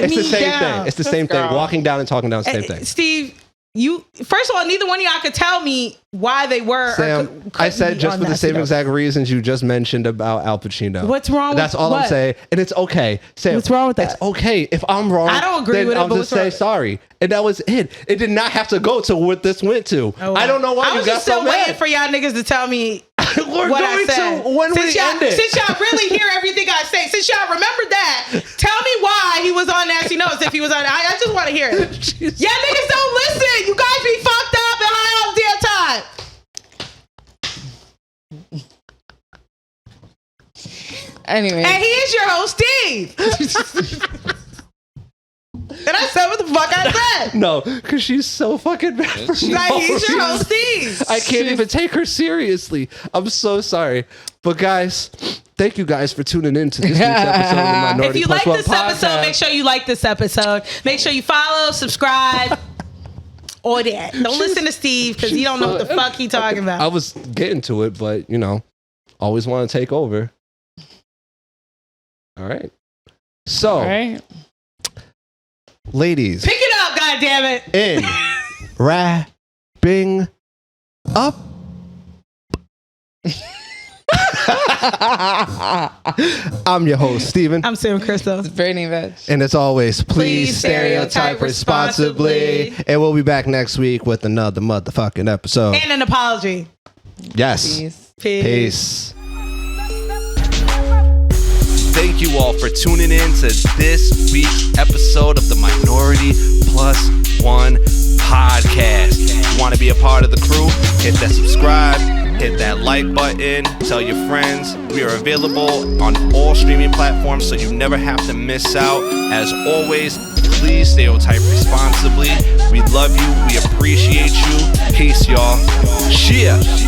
It's the same down. thing. It's the same thing. girl. Walking down and talking down, same thing. Steve, you first of all, neither one of y'all could tell me why they were. Sam, I said just for the same exact. exact reasons you just mentioned about Al Pacino. What's wrong with That's all I'm what? saying. And it's okay. Sam, What's wrong with that? It's okay. If I'm wrong, I don't agree then with it, I'll but just what's say wrong? sorry. And that was it. It did not have to go to what this went to. Oh, I don't know why I you was got just so still waiting mad. for y'all niggas to tell me We're what I going said. to when since we y'all, end it. Since y'all really hear everything I say, since y'all remember that, tell me why he was on Nasty Notes if he was on. I just want to hear it. Y'all niggas don't listen. You guys be fucked up and high all the damn time. Anyway, And he is your host, Steve. And I said what the fuck I said. No, because she's so fucking bad for Like, no he's your reason. host, Steve. I can't even take her seriously. I'm so sorry. But guys, thank you guys for tuning in to this week's episode of the Minority If you Plus like One this episode, Podcast. make sure you like this episode. Make sure you follow, subscribe, all that. Don't listen to Steve because he don't know what the fuck he talking I about. was getting to it, but always want to take over. All right. So, All right. ladies, Pick it up, goddammit. in wrapping up. I'm your host, Steven. I'm Sam Crystal. Brittany, bitch. And as always, please Please stereotype stereotype responsibly. responsibly. And we'll be back next week with another motherfucking episode. And an apology. Yes. Peace. Peace. Thank you all for tuning in to this week's episode of the Minority Plus One Podcast. If you want to be a part of the crew, hit that subscribe, hit that like button, tell your friends. We are available on all streaming platforms, so you never have to miss out. As always, please stereotype responsibly. We love you. We appreciate you. Peace, y'all. Cheers.